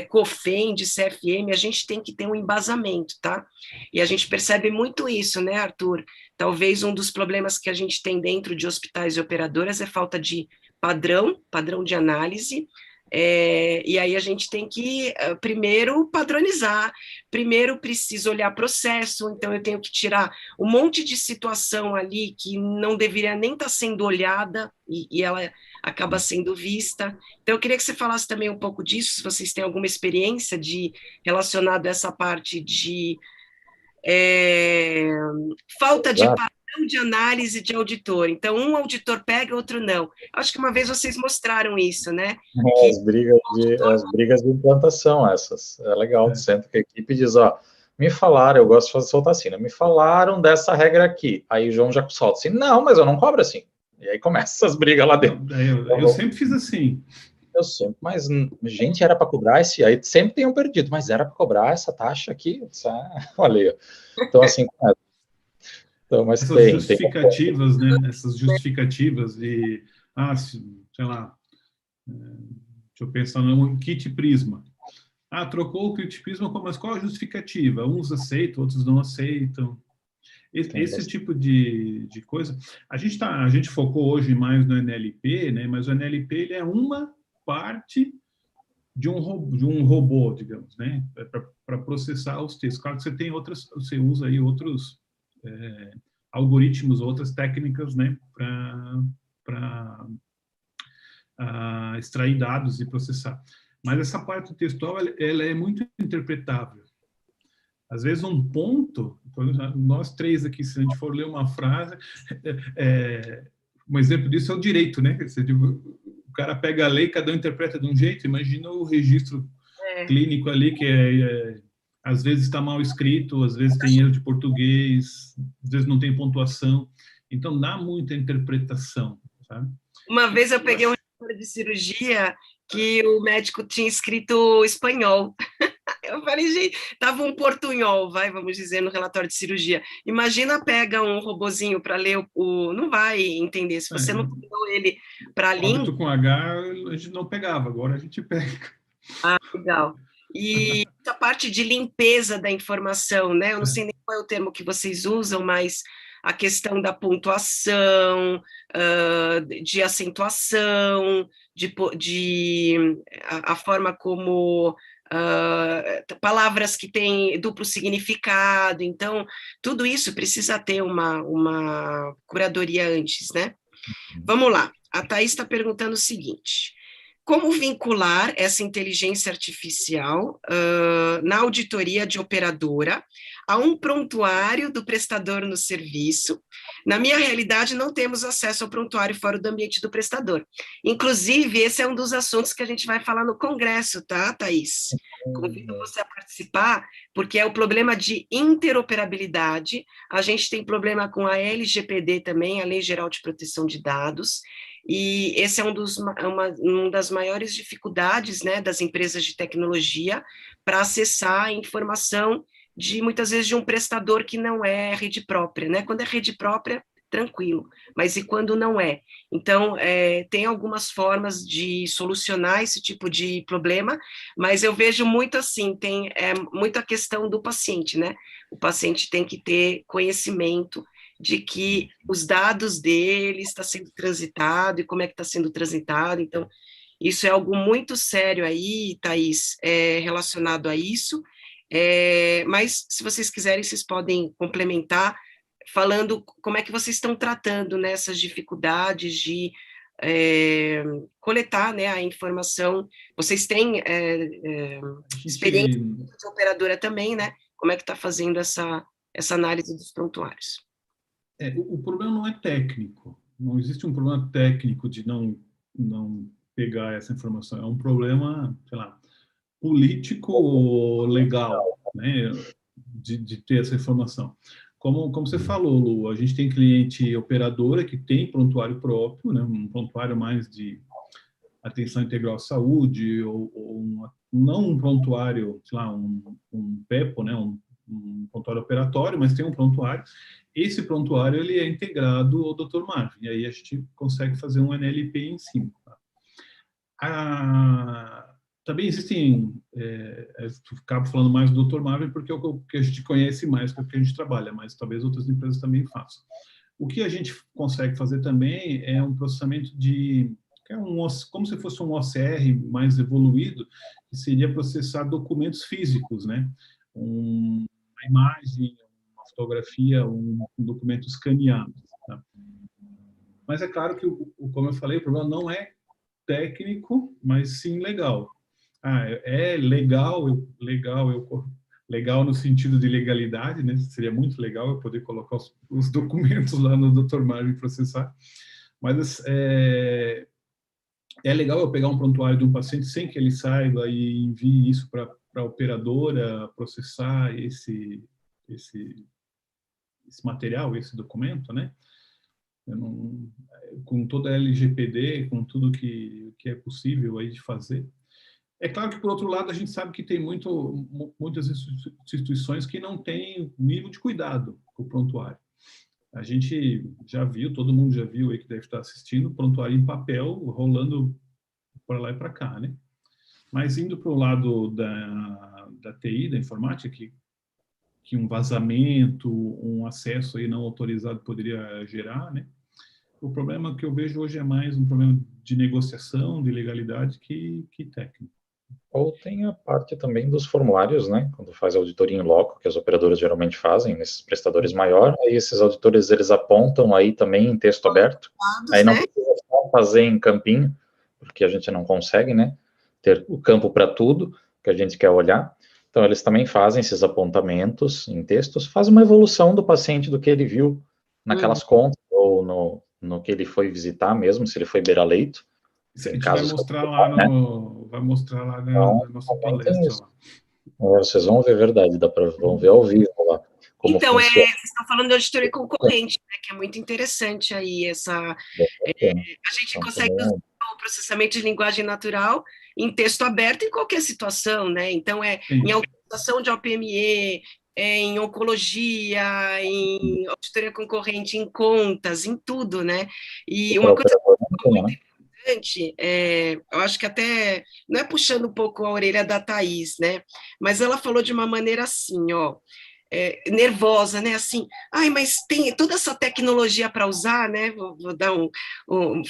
COFEN, de CFM, a gente tem que ter um embasamento, tá? E a gente percebe muito isso, né, Arthur? Talvez um dos problemas que a gente tem dentro de hospitais e operadoras é falta de padrão de análise, e aí a gente tem que, primeiro, padronizar, primeiro preciso olhar processo, então eu tenho que tirar um monte de situação ali que não deveria nem estar sendo olhada, e ela acaba sendo vista. Então eu queria que você falasse também um pouco disso, se vocês têm alguma experiência relacionada a essa parte de falta de Exato. padrão de análise de auditor. Então, um auditor pega, outro não. Acho que uma vez vocês mostraram isso, né? Que As brigas de implantação, essas. É legal, tu É. senta com a equipe e diz, ó, me falaram, eu gosto de soltar assim, né? Me falaram dessa regra aqui. Aí o João já solta assim, não, mas eu não cobro assim. E aí começa essas brigas lá dentro. Eu sempre fiz assim. Eu sempre, mas, gente, era para cobrar esse, aí sempre tem um perdido, mas era para cobrar essa taxa aqui, olha aí. Então, assim, então, mas Essas tem. justificativas, né? Essas justificativas de, sei lá, deixa eu pensar no kit Prisma. Trocou o kit Prisma, mas qual a justificativa? Uns aceitam, outros não aceitam. Esse tipo de coisa. A gente focou hoje mais no NLP, né? Mas o NLP ele é uma parte de um robô, digamos, né? Para processar os textos. Claro que você tem outras, você usa aí outros algoritmos, outras técnicas, né? Para extrair dados e processar. Mas essa parte textual, ela é muito interpretável. Às vezes um ponto, nós três aqui, se a gente for ler uma frase, um exemplo disso é o direito, né? O cara pega a lei, cada um interpreta de um jeito, imagina o registro clínico ali, que às vezes está mal escrito, às vezes tem erro de português, às vezes não tem pontuação, então dá muita interpretação, sabe? Uma vez eu peguei um relatório de cirurgia que o médico tinha escrito espanhol. Eu falei, gente, tava um portunhol, vamos dizer, no relatório de cirurgia. Imagina, pega um robozinho para ler não vai entender. Se você não pegou ele para a língua... Óbito com H, a gente não pegava, agora a gente pega. Legal. E essa parte de limpeza da informação, né? Eu não sei nem qual é o termo que vocês usam, mas a questão da pontuação, de acentuação, a forma como palavras que têm duplo significado. Então, tudo isso precisa ter uma curadoria antes, né? Vamos lá. A Thaís está perguntando o seguinte: como vincular essa inteligência artificial na auditoria de operadora a um prontuário do prestador no serviço? Na minha realidade, não temos acesso ao prontuário fora do ambiente do prestador. Inclusive, esse é um dos assuntos que a gente vai falar no congresso, tá, Thaís? Convido você a participar, porque é o problema de interoperabilidade. A gente tem problema com a LGPD também, a Lei Geral de Proteção de Dados, e esse é uma das maiores dificuldades, né, das empresas de tecnologia para acessar a informação muitas vezes, de um prestador que não é rede própria, né? Quando é rede própria, tranquilo, mas e quando não é? Então, tem algumas formas de solucionar esse tipo de problema, mas eu vejo muito assim, tem muito a questão do paciente, né? O paciente tem que ter conhecimento de que os dados dele está sendo transitado e como é que está sendo transitado. Então, isso é algo muito sério aí, Thaís, relacionado a isso. Mas, se vocês quiserem, vocês podem complementar falando como é que vocês estão tratando nessas dificuldades de coletar, né, a informação. Vocês têm experiência de operadora também, né? Como é que está fazendo essa análise dos prontuários? O problema não é técnico, não existe um problema técnico de não pegar essa informação, é um problema, sei lá, político ou legal, né, de ter essa informação. Como você falou, Lu, a gente tem cliente operadora que tem prontuário próprio, né, um prontuário mais de atenção integral à saúde, não um prontuário, sei lá, um PEPO, né, um prontuário operatório, mas tem um prontuário. Esse prontuário ele é integrado ao Dr. Marvin, e aí a gente consegue fazer um NLP em cima. Tá? Também existem, eu acabo falando mais do Dr. Marvin porque é o que a gente conhece mais, porque é o que a gente trabalha, mas talvez outras empresas também façam. O que a gente consegue fazer também é um processamento como se fosse um OCR mais evoluído, que seria processar documentos físicos, né? Uma imagem, uma fotografia, um documento escaneado. Tá? Mas é claro que, como eu falei, o problema não é técnico, mas sim legal. É legal no sentido de legalidade, né? Seria muito legal eu poder colocar os documentos lá no Dr. Marvin processar, mas é legal eu pegar um prontuário de um paciente sem que ele saiba e envie isso para a operadora processar esse material, esse documento, né? Com toda a LGPD, com tudo que é possível aí de fazer. É claro que, por outro lado, a gente sabe que tem muitas instituições que não têm o mínimo de cuidado com o prontuário. A gente já viu, todo mundo já viu aí que deve estar assistindo, prontuário em papel rolando para lá e para cá, né? Mas indo para o lado da TI, da informática, que um vazamento, um acesso aí não autorizado poderia gerar, né? O problema que eu vejo hoje é mais um problema de negociação, de legalidade, que técnico. Ou tem a parte também dos formulários, né? Quando faz auditoria em loco, que as operadoras geralmente fazem, nesses prestadores maiores, aí esses auditores, eles apontam aí também em texto aberto, aí não precisa só fazer em campinho, porque a gente não consegue, né? Ter o campo para tudo que a gente quer olhar. Então, eles também fazem esses apontamentos em textos, faz uma evolução do paciente, do que ele viu naquelas contas, ou no que ele foi visitar mesmo, se ele foi beira-leito. A gente vai mostrar lá na nossa palestra. Vocês vão ver, verdade, vão ver ao vivo lá. Então, vocês estão falando de auditoria concorrente, né, que é muito interessante aí, a gente consegue usar o processamento de linguagem natural em texto aberto em qualquer situação, né? Então, em autorização de OPME, em oncologia, em auditoria concorrente, em contas, em tudo, né? E uma coisa muito importante, eu acho que até, não é puxando um pouco a orelha da Thaís, né? Mas ela falou de uma maneira assim, ó, nervosa, né? Assim, mas tem toda essa tecnologia para usar, né? Vou dar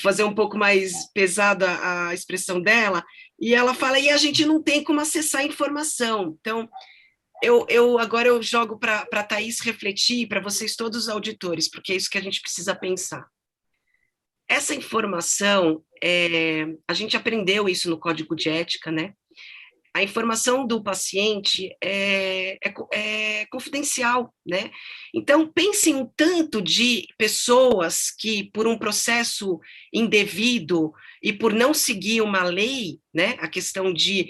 fazer um pouco mais pesada a expressão dela. E ela fala, e a gente não tem como acessar a informação. Então, agora eu jogo para a Thaís refletir, para vocês todos os auditores, porque é isso que a gente precisa pensar. Essa informação, a gente aprendeu isso no Código de Ética, né? A informação do paciente é confidencial, né? Então, pense um tanto de pessoas que, por um processo indevido e por não seguir uma lei, né? A questão de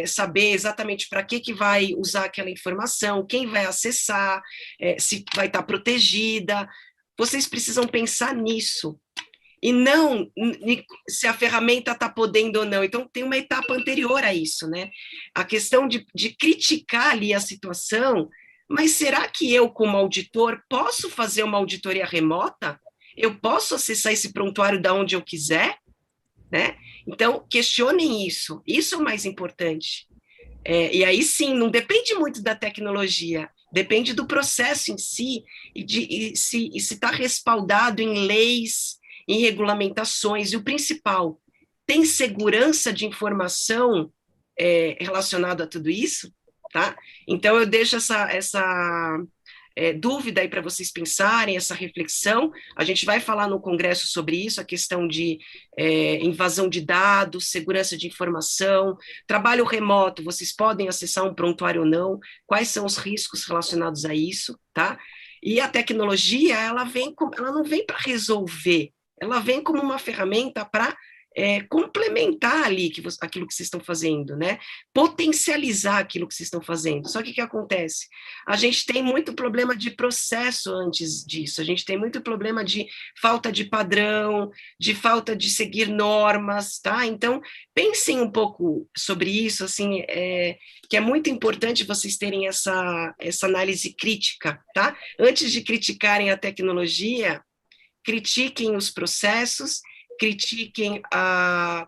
saber exatamente para que vai usar aquela informação, quem vai acessar, se vai estar protegida. Vocês precisam pensar nisso. E não se a ferramenta está podendo ou não. Então, tem uma etapa anterior a isso, né? A questão de criticar ali a situação, mas será que eu, como auditor, posso fazer uma auditoria remota? Eu posso acessar esse prontuário da onde eu quiser? Né? Então, questionem isso. Isso é o mais importante. E aí, sim, não depende muito da tecnologia, depende do processo em si e se está respaldado em leis, em regulamentações, e o principal, tem segurança de informação relacionada a tudo isso? Tá? Então, eu deixo essa dúvida aí para vocês pensarem, essa reflexão. A gente vai falar no congresso sobre isso, a questão de invasão de dados, segurança de informação, trabalho remoto, vocês podem acessar um prontuário ou não, quais são os riscos relacionados a isso, tá? E a tecnologia, ela não vem para resolver, ela vem como uma ferramenta para complementar ali aquilo que vocês estão fazendo, né? Potencializar aquilo que vocês estão fazendo. Só que o que acontece? A gente tem muito problema de processo antes disso, a gente tem muito problema de falta de padrão, de falta de seguir normas, tá? Então, pensem um pouco sobre isso, assim, que é muito importante vocês terem essa análise crítica, tá? Antes de criticarem a tecnologia, critiquem os processos, critiquem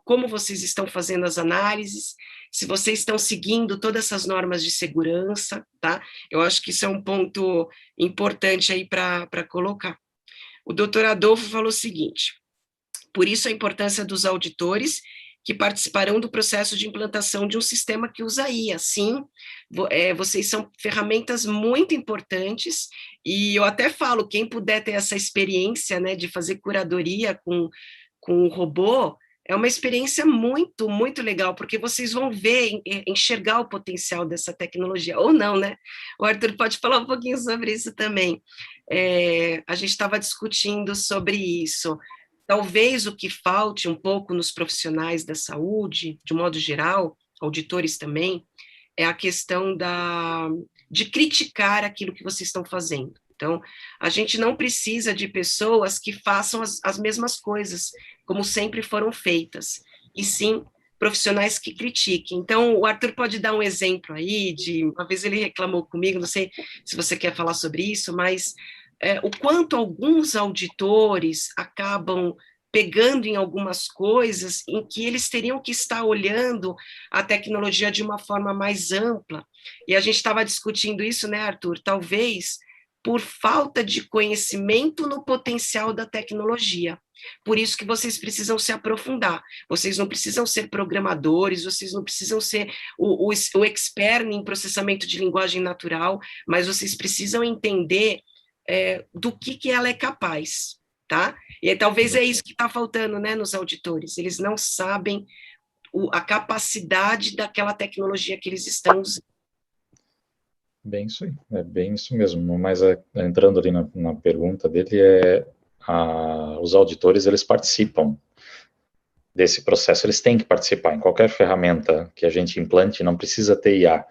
como vocês estão fazendo as análises, se vocês estão seguindo todas essas normas de segurança, tá? Eu acho que isso é um ponto importante aí para colocar. O doutor Adolfo falou o seguinte: por isso a importância dos auditores que participarão do processo de implantação de um sistema que usa IA. Sim, vocês são ferramentas muito importantes, e eu até falo, quem puder ter essa experiência, né, de fazer curadoria com o robô, é uma experiência muito, muito legal, porque vocês vão ver, enxergar o potencial dessa tecnologia, ou não, né? O Arthur pode falar um pouquinho sobre isso também. A gente estava discutindo sobre isso. Talvez o que falte um pouco nos profissionais da saúde, de modo geral, auditores também, é a questão de criticar aquilo que vocês estão fazendo. Então, a gente não precisa de pessoas que façam as mesmas coisas, como sempre foram feitas, e sim profissionais que critiquem. Então, o Arthur pode dar um exemplo aí, uma vez ele reclamou comigo, não sei se você quer falar sobre isso, mas o quanto alguns auditores acabam pegando em algumas coisas em que eles teriam que estar olhando a tecnologia de uma forma mais ampla. E a gente estava discutindo isso, né, Arthur? Talvez por falta de conhecimento no potencial da tecnologia. Por isso que vocês precisam se aprofundar. Vocês não precisam ser programadores, vocês não precisam ser o expert em processamento de linguagem natural, mas vocês precisam entender do que ela é capaz, tá? E talvez é isso que está faltando, né, nos auditores. Eles não sabem a capacidade daquela tecnologia que eles estão usando. Bem isso aí, é bem isso mesmo. Mas entrando ali na pergunta dele, os auditores, eles participam desse processo, eles têm que participar. Em qualquer ferramenta que a gente implante, não precisa ter IA.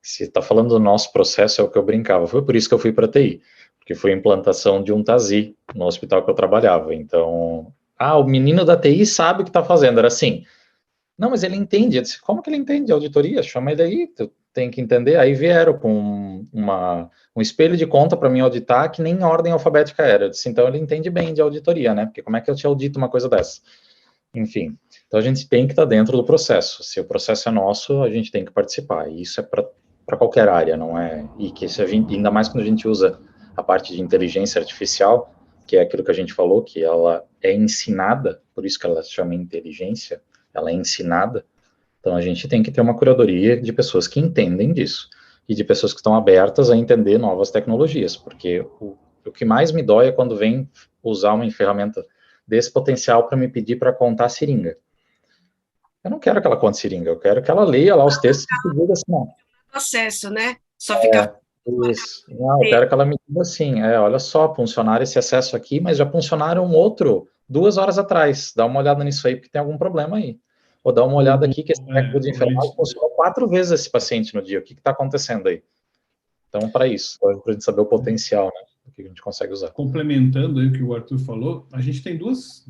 Se está falando do nosso processo, é o que eu brincava. Foi por isso que eu fui para a TI, porque foi a implantação de um TASI no hospital que eu trabalhava. Então, o menino da TI sabe o que está fazendo. Era assim, não, mas ele entende. Eu disse, como que ele entende? Auditoria, chama ele aí, tu tem que entender. Aí vieram com um espelho de conta para mim auditar, que nem em ordem alfabética era. Eu disse, então ele entende bem de auditoria, né? Porque como é que eu te audito uma coisa dessa? Enfim, então a gente tem que estar dentro do processo. Se o processo é nosso, a gente tem que participar. E isso é para qualquer área, não é? E que ainda mais quando a gente usa a parte de inteligência artificial, que é aquilo que a gente falou, que ela é ensinada, por isso que ela se chama inteligência, ela é ensinada. Então a gente tem que ter uma curadoria de pessoas que entendem disso e de pessoas que estão abertas a entender novas tecnologias, porque o que mais me dói é quando vem usar uma ferramenta desse potencial para me pedir para contar seringa. Eu não quero que ela conte seringa, eu quero que ela leia lá os textos e diga assim, não. Processo, né? Só ficar... Isso. Não, eu quero que ela me diga assim, olha só, funcionaram esse acesso aqui, mas já funcionaram outro 2 horas atrás. Dá uma olhada nisso aí, porque tem algum problema aí. Ou dá uma olhada aqui, que esse técnico de enfermagem funcionou 4 vezes esse paciente no dia. O que está acontecendo aí? Então, para isso, para a gente saber o potencial, né? O que a gente consegue usar. Complementando aí o que o Arthur falou, a gente tem duas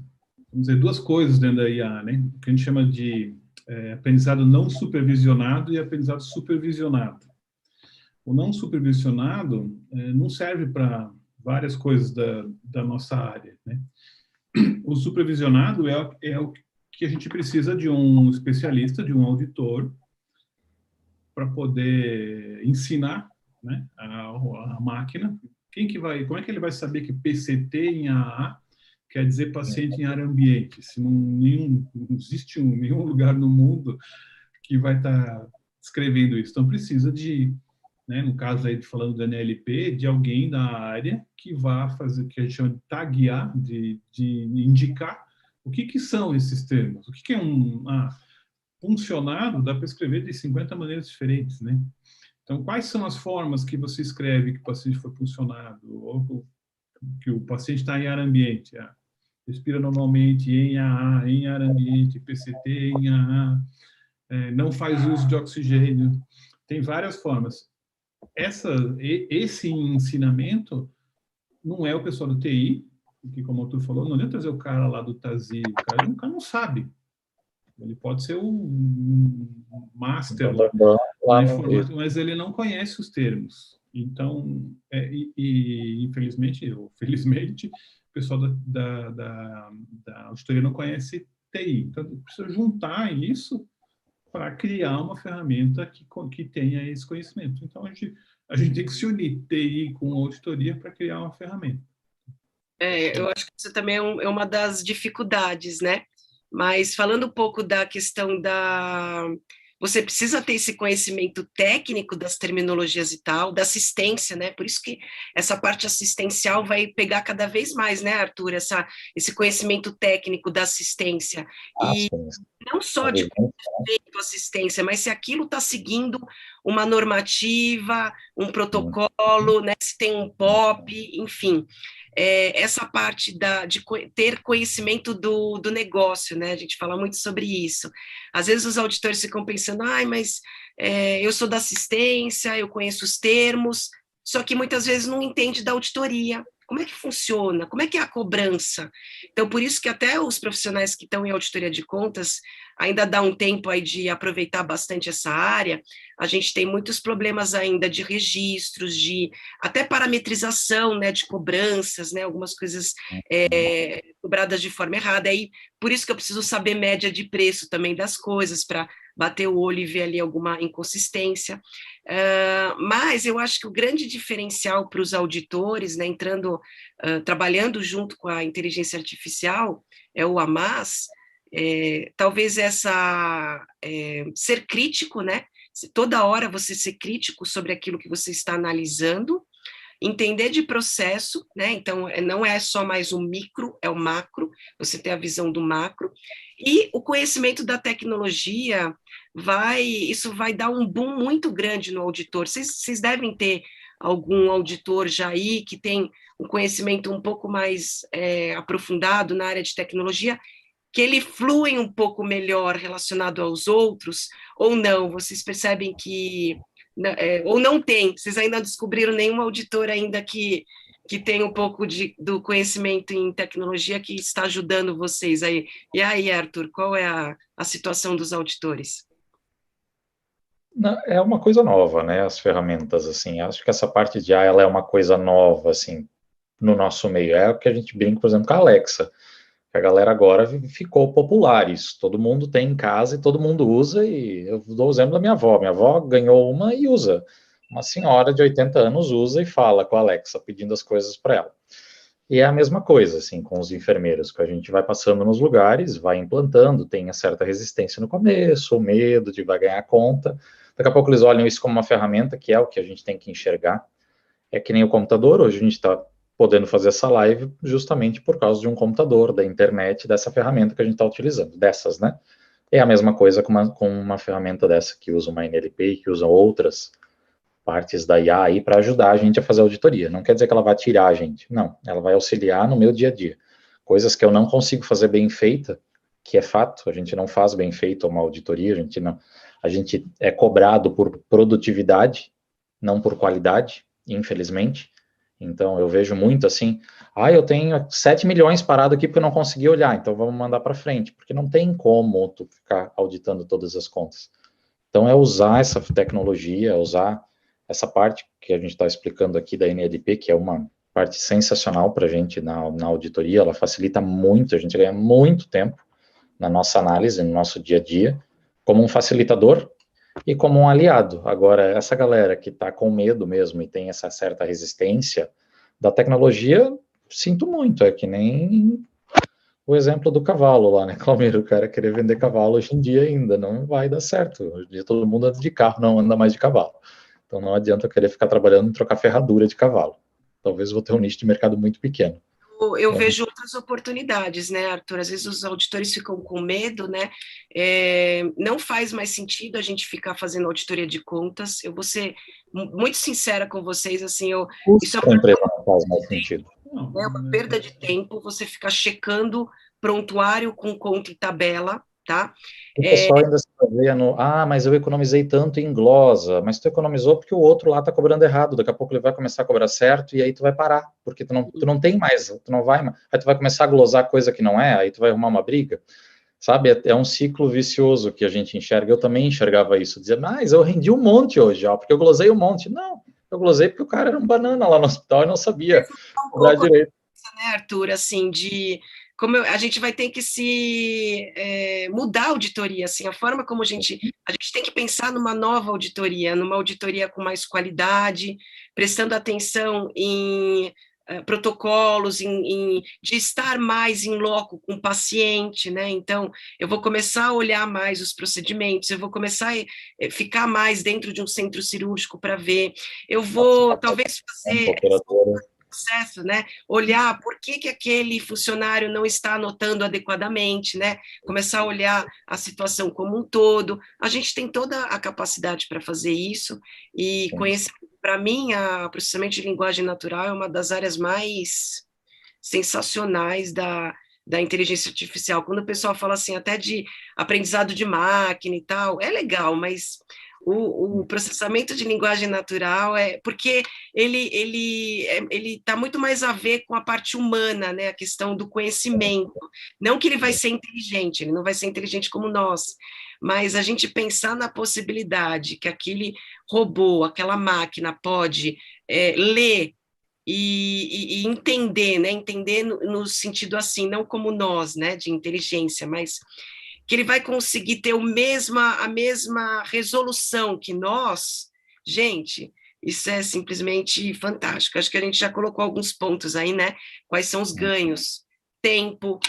coisas dentro da IA, né? O que a gente chama de aprendizado não supervisionado e aprendizado supervisionado. O não supervisionado não serve para várias coisas da nossa área, né? O supervisionado é o que a gente precisa de um especialista, de um auditor, para poder ensinar, né, a máquina. Como é que ele vai saber que PCT em AA quer dizer paciente em área ambiente? Se não existe nenhum lugar no mundo que vai estar escrevendo isso. Então, precisa de, né, no caso aí, falando do NLP, de alguém da área que vá fazer o que a gente chama de taguear, de indicar o que são esses termos. O que é funcionado, dá para escrever de 50 maneiras diferentes, né? Então, quais são as formas que você escreve que o paciente foi funcionado, ou que o paciente está em área ambiente? respira normalmente em AA, em ar ambiente, PCT em AA, não faz uso de oxigênio. Tem várias formas. Esse ensinamento não é o pessoal do TI, porque, como tu falou, não adianta trazer o cara lá do TASI, o cara não sabe. Ele pode ser um master lá na informática, mas ele não conhece os termos. Então, infelizmente, ou felizmente, o pessoal da auditoria não conhece TI. Então, precisa juntar isso para criar uma ferramenta que tenha esse conhecimento. Então, a gente tem que se unir, TI com auditoria, para criar uma ferramenta. Eu acho que isso também é uma das dificuldades, né? Mas falando um pouco da questão você precisa ter esse conhecimento técnico das terminologias e tal, da assistência, né? Por isso que essa parte assistencial vai pegar cada vez mais, né, Arthur? Esse conhecimento técnico da assistência. E não só de assistência, mas se aquilo está seguindo uma normativa, um protocolo, né? Se tem um POP, enfim. Essa parte de ter conhecimento do negócio, né? A gente fala muito sobre isso. Às vezes os auditores ficam pensando, mas eu sou da assistência, eu conheço os termos, só que muitas vezes não entende da auditoria. Como é que funciona? Como é que é a cobrança? Então, por isso que até os profissionais que estão em auditoria de contas ainda dá um tempo aí de aproveitar bastante essa área. A gente tem muitos problemas ainda de registros, de até parametrização, né, de cobranças, né, algumas coisas cobradas de forma errada. Aí, por isso que eu preciso saber média de preço também das coisas, para bater o olho e ver ali alguma inconsistência. Mas eu acho que o grande diferencial para os auditores, né, trabalhando junto com a inteligência artificial, é o AMAS, talvez ser crítico, né? Toda hora você ser crítico sobre aquilo que você está analisando, entender de processo, né? Então, não é só mais o micro, é o macro, você tem a visão do macro, e o conhecimento da tecnologia isso vai dar um boom muito grande no auditor. Vocês devem ter algum auditor já aí que tem um conhecimento um pouco mais aprofundado na área de tecnologia, que ele flui um pouco melhor relacionado aos outros, ou não? Vocês percebem que ou não tem, vocês ainda não descobriram nenhum auditor ainda que tem um pouco do conhecimento em tecnologia que está ajudando vocês aí. E aí, Arthur, qual é a situação dos auditores? É uma coisa nova, né, as ferramentas, assim, acho que essa parte de ela é uma coisa nova, assim, no nosso meio, é o que a gente brinca, por exemplo, com a Alexa, que a galera agora ficou popular isso, todo mundo tem em casa e todo mundo usa, e eu dou o exemplo da minha avó ganhou uma e usa, uma senhora de 80 anos usa e fala com a Alexa, pedindo as coisas para ela. E é a mesma coisa, assim, com os enfermeiros, que a gente vai passando nos lugares, vai implantando, tem a certa resistência no começo, o medo de vai ganhar conta, daqui a pouco eles olham isso como uma ferramenta, que é o que a gente tem que enxergar, é que nem o computador, hoje a gente está podendo fazer essa live justamente por causa de um computador, da internet, dessa ferramenta que a gente está utilizando, dessas, né? É a mesma coisa com uma ferramenta dessa, que usa uma NLP, que usa outras partes da IA aí para ajudar a gente a fazer auditoria. Não quer dizer que ela vai tirar a gente, não. Ela vai auxiliar no meu dia a dia. Coisas que eu não consigo fazer bem feita, que é fato, a gente não faz bem feito uma auditoria, a gente é cobrado por produtividade, não por qualidade, infelizmente. Então, eu vejo muito assim, eu tenho 7 milhões parado aqui porque eu não consegui olhar, então vamos mandar para frente, porque não tem como tu ficar auditando todas as contas. Então, é usar essa tecnologia, usar essa parte que a gente está explicando aqui da NLP, que é uma parte sensacional para a gente na auditoria, ela facilita muito, a gente ganha muito tempo na nossa análise, no nosso dia a dia, como um facilitador e como um aliado. Agora, essa galera que está com medo mesmo e tem essa certa resistência da tecnologia, sinto muito, é que nem o exemplo do cavalo lá, né, Claumiro? O cara querer vender cavalo hoje em dia ainda não vai dar certo. Hoje em dia todo mundo anda de carro, não anda mais de cavalo. Então não adianta eu querer ficar trabalhando em trocar ferradura de cavalo. Talvez vou ter um nicho de mercado muito pequeno. Eu vejo outras oportunidades, né, Arthur? Às vezes os auditores ficam com medo, né? Não faz mais sentido a gente ficar fazendo auditoria de contas. Eu vou ser muito sincera com vocês, assim, isso para a empresa não faz mais sentido. Não, É uma perda de tempo você ficar checando prontuário com conta e tabela, tá? O pessoal ainda se baseia no, mas eu economizei tanto em glosa, mas tu economizou porque o outro lá tá cobrando errado, daqui a pouco ele vai começar a cobrar certo e aí tu vai parar, porque tu não tem mais, tu não vai mais, aí tu vai começar a glosar coisa que não é, aí tu vai arrumar uma briga, sabe? É um ciclo vicioso que a gente enxerga, eu também enxergava isso, dizia, mas eu rendi um monte hoje, ó, porque eu glosei um monte. Não, eu glosei porque o cara era um banana lá no hospital e não sabia cobrar direito. Né, Arthur, assim, de como a gente vai ter que se mudar a auditoria, assim, a forma como a gente tem que pensar numa nova auditoria, numa auditoria com mais qualidade, prestando atenção em protocolos, de estar mais em loco com o paciente, né? Então, eu vou começar a olhar mais os procedimentos, eu vou começar a ficar mais dentro de um centro cirúrgico para ver, eu vou talvez fazer processo, né? Olhar por que aquele funcionário não está anotando adequadamente, né? Começar a olhar a situação como um todo. A gente tem toda a capacidade para fazer isso e conhecer. Para mim, o processamento de linguagem natural é uma das áreas mais sensacionais da inteligência artificial. Quando o pessoal fala assim, até de aprendizado de máquina e tal, é legal, mas o processamento de linguagem natural porque ele está muito mais a ver com a parte humana, né? A questão do conhecimento. Não que ele vai ser inteligente, ele não vai ser inteligente como nós, mas a gente pensar na possibilidade que aquele robô, aquela máquina pode ler e entender, né? Entender no sentido assim, não como nós, né? De inteligência, mas que ele vai conseguir ter a mesma resolução que nós, gente, isso é simplesmente fantástico. Acho que a gente já colocou alguns pontos aí, né? Quais são os ganhos? Tempo,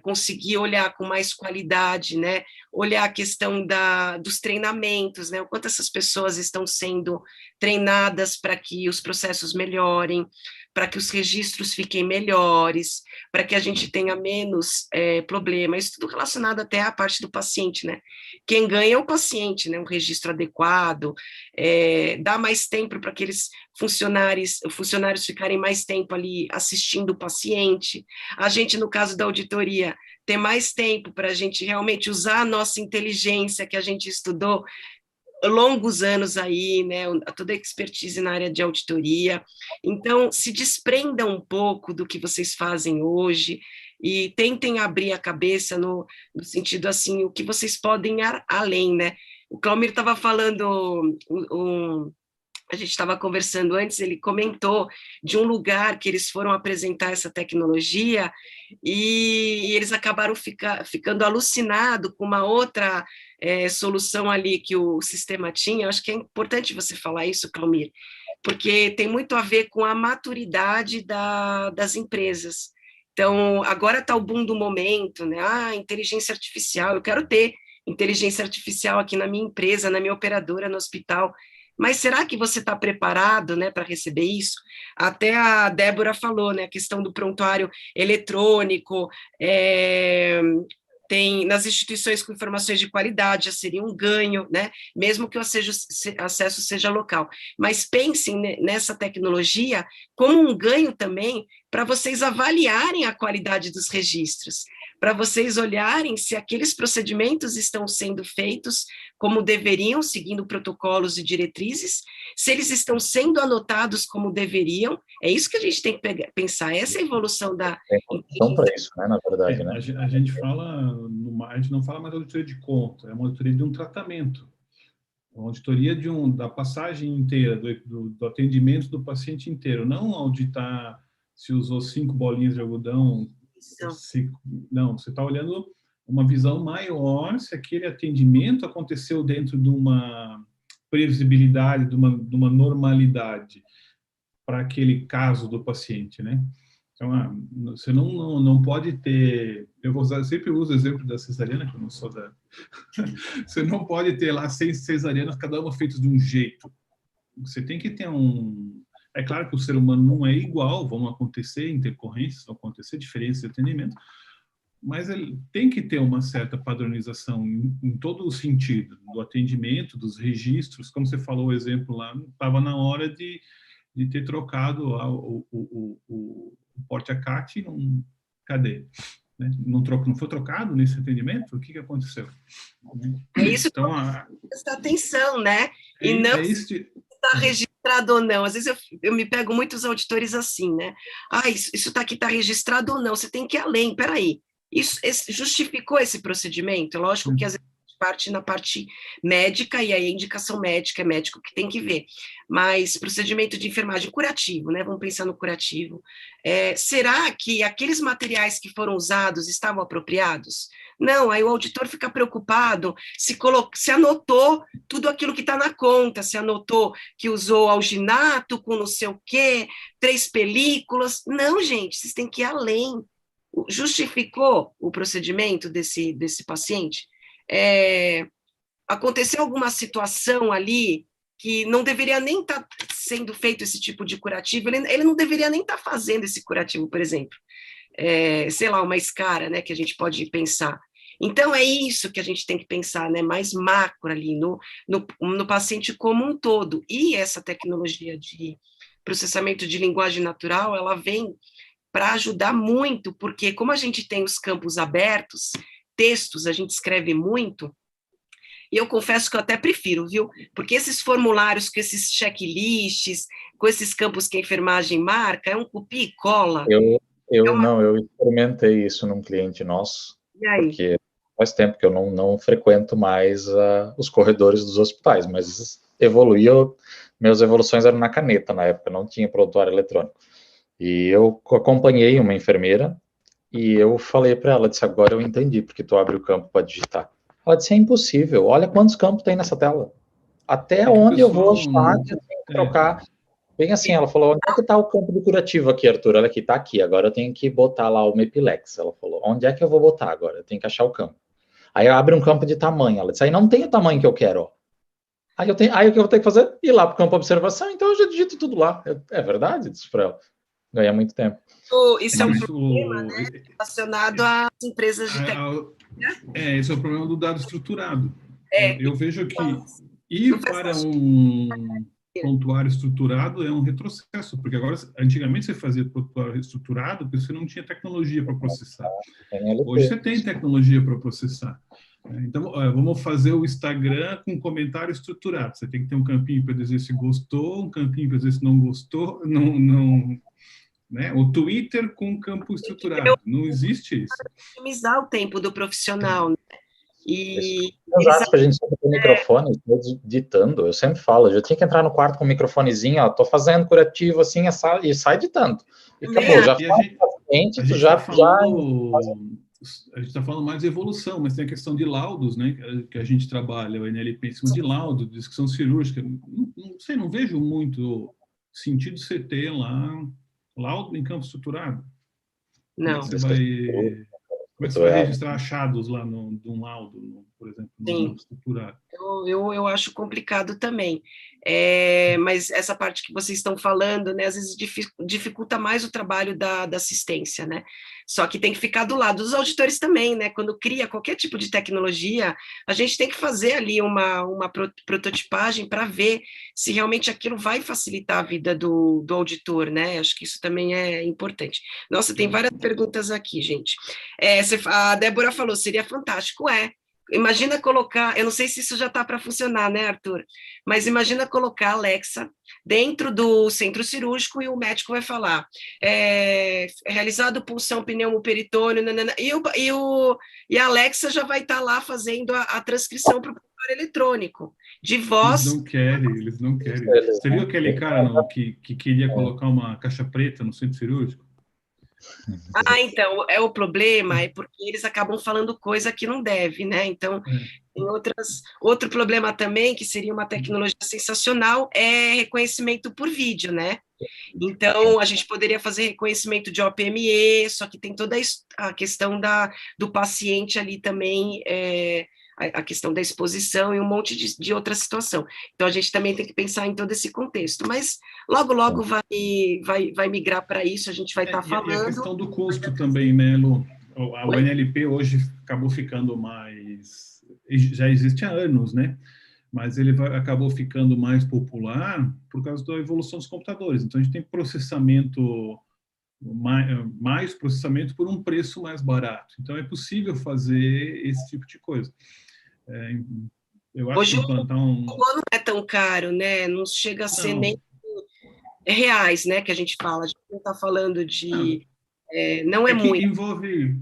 conseguir olhar com mais qualidade, né? Olhar a questão dos treinamentos, né? O quanto essas pessoas estão sendo treinadas para que os processos melhorem, para que os registros fiquem melhores, para que a gente tenha menos problema. Isso tudo relacionado até à parte do paciente, né? Quem ganha é o paciente, né? Um registro adequado, dá mais tempo para aqueles funcionários ficarem mais tempo ali assistindo o paciente. A gente, no caso da auditoria, ter mais tempo para a gente realmente usar a nossa inteligência que a gente estudou longos anos aí, né, toda a expertise na área de auditoria. Então, se desprendam um pouco do que vocês fazem hoje e tentem abrir a cabeça no sentido assim, o que vocês podem ir além, né? O Claumir estava falando, a gente estava conversando antes, ele comentou de um lugar que eles foram apresentar essa tecnologia e eles acabaram ficando alucinados com uma outra solução ali que o sistema tinha. Eu acho que é importante você falar isso, Claumir, porque tem muito a ver com a maturidade das empresas. Então, agora está o boom do momento, né? Inteligência artificial, eu quero ter inteligência artificial aqui na minha empresa, na minha operadora, no hospital. Mas será que você está preparado, né, para receber isso? Até a Débora falou, né, a questão do prontuário eletrônico, tem nas instituições com informações de qualidade, já seria um ganho, né, mesmo que o acesso seja local. Mas pensem nessa tecnologia como um ganho também para vocês avaliarem a qualidade dos registros, para vocês olharem se aqueles procedimentos estão sendo feitos como deveriam, seguindo protocolos e diretrizes, se eles estão sendo anotados como deveriam. É isso que a gente tem que pensar, essa é a evolução da... Então, para isso, né, na verdade, né? A gente fala, a gente não fala mais auditoria de conta, é uma auditoria de um tratamento. Uma auditoria da passagem inteira, do atendimento do paciente inteiro, não auditar se usou 5 bolinhas de algodão. Não, você está olhando uma visão maior se aquele atendimento aconteceu dentro de uma previsibilidade, de uma normalidade para aquele caso do paciente, né? Então, você não pode ter... sempre uso o exemplo da cesariana, que eu não sou da... Você não pode ter lá 6 cesarianas, cada uma feita de um jeito. Você tem que ter É claro que o ser humano não é igual, vão acontecer intercorrências, vão acontecer diferenças de atendimento, mas ele tem que ter uma certa padronização em todo o sentido, do atendimento, dos registros. Como você falou o exemplo lá, estava na hora de de ter trocado o porte ACAT num... Cadê? Né? Não foi trocado nesse atendimento? O que aconteceu? É isso que então, prestar atenção, né? E não se está registrado ou não. Às vezes eu me pego muitos auditores assim, né? Isso aqui está registrado ou não? Você tem que ir além, peraí. Justificou esse procedimento? Lógico que às vezes parte na parte médica, e aí a indicação médica é médico que tem que ver, mas procedimento de enfermagem curativo, né? Vamos pensar no curativo. Será que aqueles materiais que foram usados estavam apropriados? Não, aí o auditor fica preocupado se anotou tudo aquilo que está na conta, se anotou que usou alginato com não sei o quê, 3 películas. Não, gente, vocês têm que ir além. Justificou o procedimento desse paciente? Aconteceu alguma situação ali que não deveria nem estar sendo feito esse tipo de curativo, ele não deveria nem estar fazendo esse curativo, por exemplo. Sei lá, uma escara, né, que a gente pode pensar. Então, é isso que a gente tem que pensar, né, mais macro ali, no paciente como um todo. E essa tecnologia de processamento de linguagem natural, ela vem para ajudar muito, porque como a gente tem os campos abertos, textos a gente escreve muito, e eu confesso que eu até prefiro, viu? Porque esses formulários com esses checklists, com esses campos que a enfermagem marca, é um copia e cola. Eu experimentei isso num cliente nosso, porque faz tempo que eu não frequento mais os corredores dos hospitais, mas minhas evoluções eram na caneta na época, não tinha prontuário eletrônico. E eu acompanhei uma enfermeira, e eu falei para ela, disse, agora eu entendi, porque tu abre o campo para digitar. Ela disse, é impossível, olha quantos campos tem nessa tela. Até onde eu vou achar que eu tenho que trocar? Bem assim, ela falou, onde é que está o campo do curativo aqui, Arthur? Olha aqui, está aqui, agora eu tenho que botar lá o Mepilex. Ela falou, onde é que eu vou botar agora? Eu tenho que achar o campo. Aí abre um campo de tamanho, ela disse, aí não tem o tamanho que eu quero, ó. Aí o que eu vou ter que fazer? Ir lá para o campo de observação, então eu já digito tudo lá. É verdade, disse para ela. Ganha muito tempo. Isso é um problema, né, relacionado às empresas de tecnologia. Esse é o problema do dado estruturado. Eu vejo que ir para um prontuário estruturado é um retrocesso, porque agora, antigamente você fazia prontuário estruturado porque você não tinha tecnologia para processar. Hoje você tem tecnologia para processar. Então, vamos fazer o Instagram com comentário estruturado. Você tem que ter um campinho para dizer se gostou, um campinho para dizer se não gostou, né? O Twitter com campo estruturado. Não existe isso. Otimizar o tempo do profissional, né? E exato, a gente sempre tem microfone, ditando, eu sempre falo, eu já tinha que entrar no quarto com o microfonezinho, ó, tô fazendo curativo assim, e sai ditando. E acabou, já a gente está falando mais de evolução, mas tem a questão de laudos, né, que a gente trabalha, o NLP em cima de laudo, de discussão cirúrgica. Não vejo muito sentido você ter lá laudo em campo estruturado. Não. Como é que você vai registrar achados lá de um laudo, por exemplo, no campo estruturado? Eu acho complicado também. Mas essa parte que vocês estão falando, né, às vezes dificulta mais o trabalho da assistência, né? Só que tem que ficar do lado dos auditores também, né? Quando cria qualquer tipo de tecnologia, a gente tem que fazer ali uma prototipagem para ver se realmente aquilo vai facilitar a vida do auditor, né? Acho que isso também é importante. Nossa, tem várias perguntas aqui, gente. A Débora falou, seria fantástico, Imagina colocar, eu não sei se isso já está para funcionar, né, Arthur? Mas imagina colocar a Alexa dentro do centro cirúrgico e o médico vai falar, realizado punção pneumoperitônio, e a Alexa já vai estar lá fazendo a transcrição para o prontuário eletrônico, de voz. Eles não querem. Você viu aquele cara que queria colocar uma caixa preta no centro cirúrgico? Então, o problema é porque eles acabam falando coisa que não deve, né? Então, tem outro problema também, que seria uma tecnologia sensacional, é reconhecimento por vídeo, né? Então, a gente poderia fazer reconhecimento de OPME, só que tem toda a questão do paciente ali também, a questão da exposição e um monte de outra situação. Então, a gente também tem que pensar em todo esse contexto, mas logo vai migrar para isso, a gente vai estar falando. E a questão do custo também, né, Lu? O NLP hoje acabou ficando mais... Já existe há anos, né? mas ele acabou ficando mais popular por causa da evolução dos computadores. Então, a gente tem processamento, mais processamento por um preço mais barato. Então, é possível fazer esse tipo de coisa. Eu acho Hoje que implantar um... não é tão caro, né? Não chega a ser Não. nem reais, né? Que a gente fala. A gente não está falando de... não é muito. Envolve...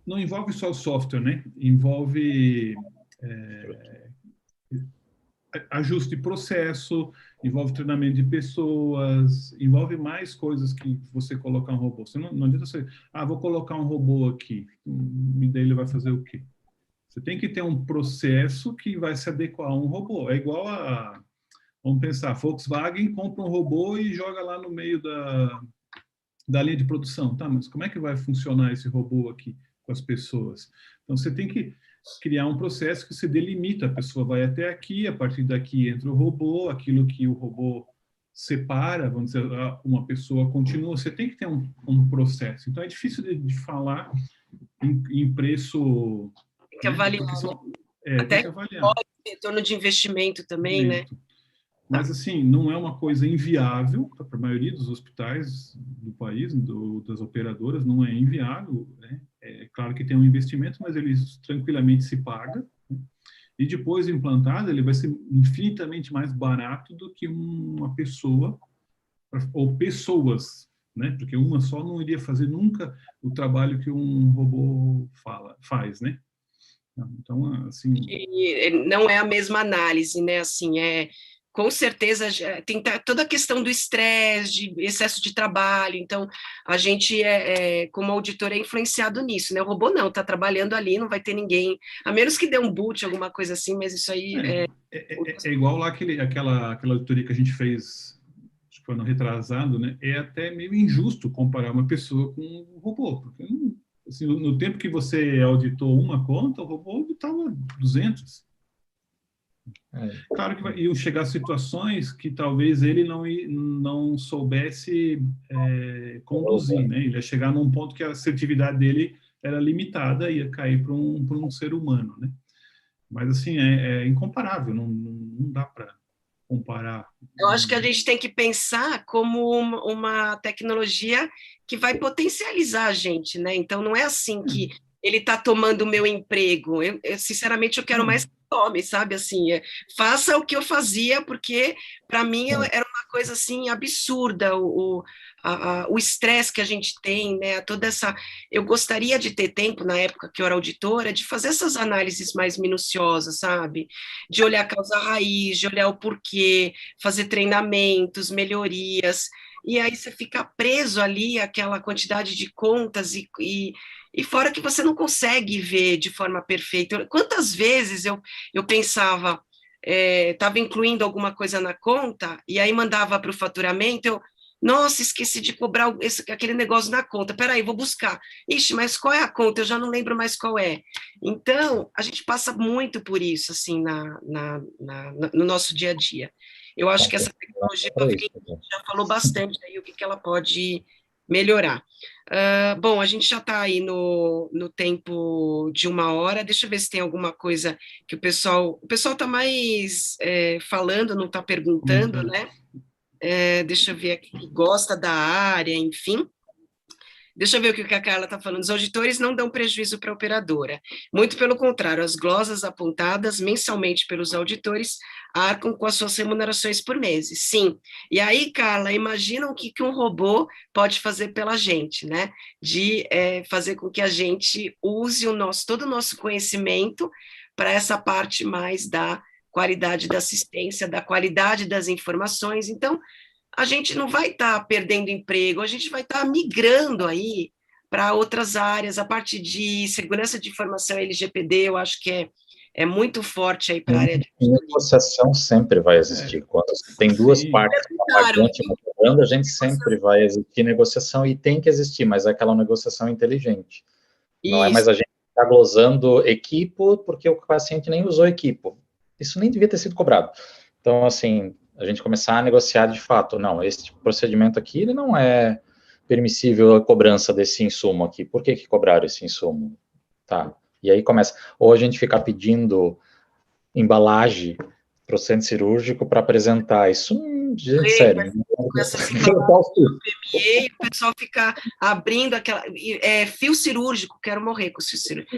Não envolve só o software, né? Envolve ajuste de processo, envolve treinamento de pessoas, envolve mais coisas que você colocar um robô. Você não adianta você... vou colocar um robô aqui. E daí ele vai fazer o quê? Você tem que ter um processo que vai se adequar a um robô. É igual a... Vamos pensar, Volkswagen compra um robô e joga lá no meio da linha de produção. Tá, mas como é que vai funcionar esse robô aqui com as pessoas? Então, você tem que criar um processo que se delimita. A pessoa vai até aqui, a partir daqui entra o robô, aquilo que o robô separa, vamos dizer, uma pessoa continua. Você tem que ter um processo. Então, é difícil de falar em preço... Tem que avaliar. Até tem que avaliar. Retorno de investimento também, né? Mas, assim, não é uma coisa inviável para a maioria dos hospitais do país, das operadoras, não é inviável, né? É claro que tem um investimento, mas ele tranquilamente se paga, né? E depois implantado, ele vai ser infinitamente mais barato do que uma pessoa, ou pessoas, né? Porque uma só não iria fazer nunca o trabalho que um robô faz, né? Então, assim... E não é a mesma análise, né? Assim, com certeza tem toda a questão do estresse, de excesso de trabalho. Então, a gente, como auditor, é influenciado nisso, né? O robô não, está trabalhando ali, não vai ter ninguém, a menos que dê um boot, alguma coisa assim, mas isso aí... É igual lá aquela auditoria que a gente fez, acho que foi ano retrasado, né? É até meio injusto comparar uma pessoa com um robô, porque assim, no tempo que você auditou uma conta, o robô auditava 200. Claro que iam chegar situações que talvez ele não soubesse conduzir, né? Ele ia chegar num ponto que a assertividade dele era limitada e ia cair para um ser humano, né? Mas, assim, é incomparável, não dá para comparar. Eu acho que a gente tem que pensar como uma tecnologia que vai potencializar a gente, né? Então, não é assim que ele está tomando o meu emprego. Sinceramente, eu quero mais que tome, sabe? Assim, faça o que eu fazia, porque, para mim, era uma coisa, assim, absurda o estresse que a gente tem, né? Toda essa... Eu gostaria de ter tempo, na época que eu era auditora, de fazer essas análises mais minuciosas, sabe? De olhar a causa raiz, de olhar o porquê, fazer treinamentos, melhorias, e aí você fica preso ali àquela quantidade de contas e fora que você não consegue ver de forma perfeita. Quantas vezes eu pensava, estava incluindo alguma coisa na conta, e aí mandava para o faturamento, nossa, esqueci de cobrar aquele negócio na conta, peraí, vou buscar. Ixi, mas qual é a conta? Eu já não lembro mais qual é. Então, a gente passa muito por isso, assim, no nosso dia a dia. Eu acho que essa tecnologia já falou bastante aí o que ela pode melhorar. Bom, a gente já está aí no tempo de 1 hora, deixa eu ver se tem alguma coisa que o pessoal está mais falando, não está perguntando, né? Deixa eu ver aqui, que gosta da área, enfim. Deixa eu ver o que a Carla está falando. Os auditores não dão prejuízo para a operadora. Muito pelo contrário, as glosas apontadas mensalmente pelos auditores arcam com as suas remunerações por mês. Sim. E aí, Carla, imagina o que um robô pode fazer pela gente, né? De fazer com que a gente use todo o nosso conhecimento para essa parte mais da qualidade da assistência, da qualidade das informações. Então, a gente não vai estar perdendo emprego, a gente vai estar migrando aí para outras áreas. A parte de segurança de informação LGPD, eu acho que é muito forte aí para a área de... Negociação sempre vai existir. Quando tem duas partes, a gente sempre vai existir negociação e tem que existir, mas é aquela negociação inteligente. Não é mais a gente estar glosando equipo porque o paciente nem usou equipo. Isso nem devia ter sido cobrado. Então, assim, a gente começar a negociar de fato, não, esse procedimento aqui, ele não é permissível a cobrança desse insumo aqui, por que cobraram esse insumo? Tá, e aí começa, ou a gente ficar pedindo embalagem para o centro cirúrgico para apresentar. Isso, gente, sério. Com essas embalagens e o pessoal fica abrindo fio cirúrgico, quero morrer com o fio cirúrgico.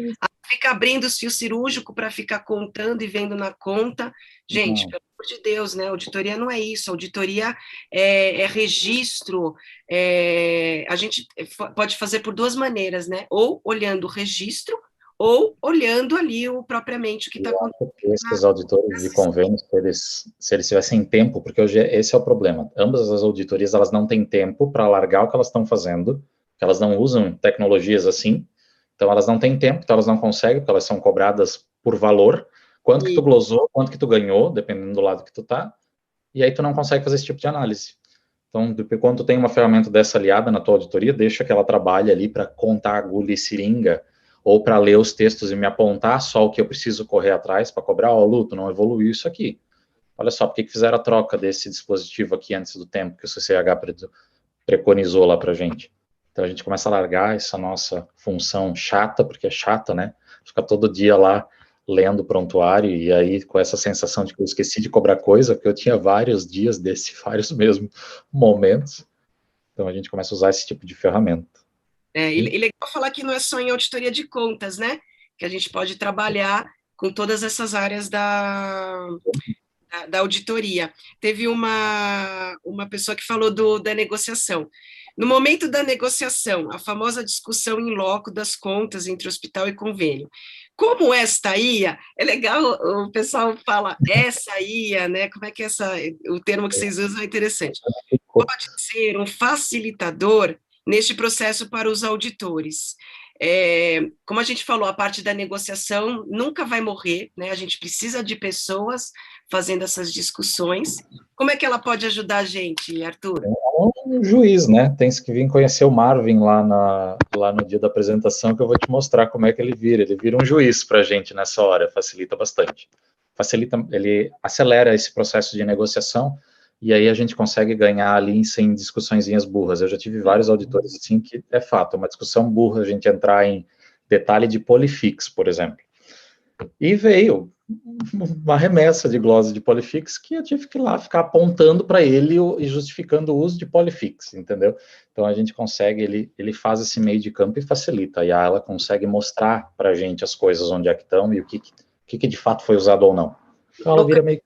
Fica abrindo os fios cirúrgicos para ficar contando e vendo na conta. Gente, pelo amor de Deus, né? Auditoria não é isso. Auditoria é registro. A gente pode fazer por duas maneiras, né? Ou olhando o registro, ou olhando ali propriamente o que está acontecendo. Esses auditores de convênios, se eles tivessem tempo, porque hoje esse é o problema. Ambas as auditorias, elas não têm tempo para largar o que elas estão fazendo, elas não usam tecnologias assim, então elas não têm tempo, então elas não conseguem, porque elas são cobradas por valor, quanto que tu glosou, quanto que tu ganhou, dependendo do lado que tu tá, e aí tu não consegue fazer esse tipo de análise. Então, quando tu tem uma ferramenta dessa aliada na tua auditoria, deixa que ela trabalhe ali para contar agulha e seringa, ou para ler os textos e me apontar só o que eu preciso correr atrás para cobrar, Lu, tu não evoluiu isso aqui. Olha só, por que fizeram a troca desse dispositivo aqui antes do tempo que o CCH preconizou lá para a gente? Então, a gente começa a largar essa nossa função chata, porque é chata, né? Ficar todo dia lá lendo o prontuário, e aí com essa sensação de que eu esqueci de cobrar coisa, porque eu tinha vários dias vários mesmo momentos. Então, a gente começa a usar esse tipo de ferramenta. E legal falar que não é só em auditoria de contas, né? Que a gente pode trabalhar com todas essas áreas da auditoria. Teve uma pessoa que falou da negociação. No momento da negociação, a famosa discussão in loco das contas entre hospital e convênio. Como esta ia, é legal, o pessoal fala essa ia, né? Como é que o termo que vocês usam é interessante. Pode ser um facilitador neste processo para os auditores. Como a gente falou, a parte da negociação nunca vai morrer, né? A gente precisa de pessoas fazendo essas discussões. Como é que ela pode ajudar a gente, Arthur? Um juiz, né? Tem que vir conhecer o Marvin lá no dia da apresentação, que eu vou te mostrar como é que ele vira. Ele vira um juiz para a gente nessa hora, facilita bastante. Ele acelera esse processo de negociação, e aí a gente consegue ganhar ali sem discussõezinhas burras. Eu já tive vários auditores assim que é fato, uma discussão burra a gente entrar em detalhe de Polifix, por exemplo. E veio uma remessa de glosa de Polifix que eu tive que ir lá ficar apontando para ele e justificando o uso de Polifix, entendeu? Então a gente consegue, ele faz esse meio de campo e facilita, e ela consegue mostrar para a gente as coisas onde é que estão e o que de fato foi usado ou não. Então ela vira meio que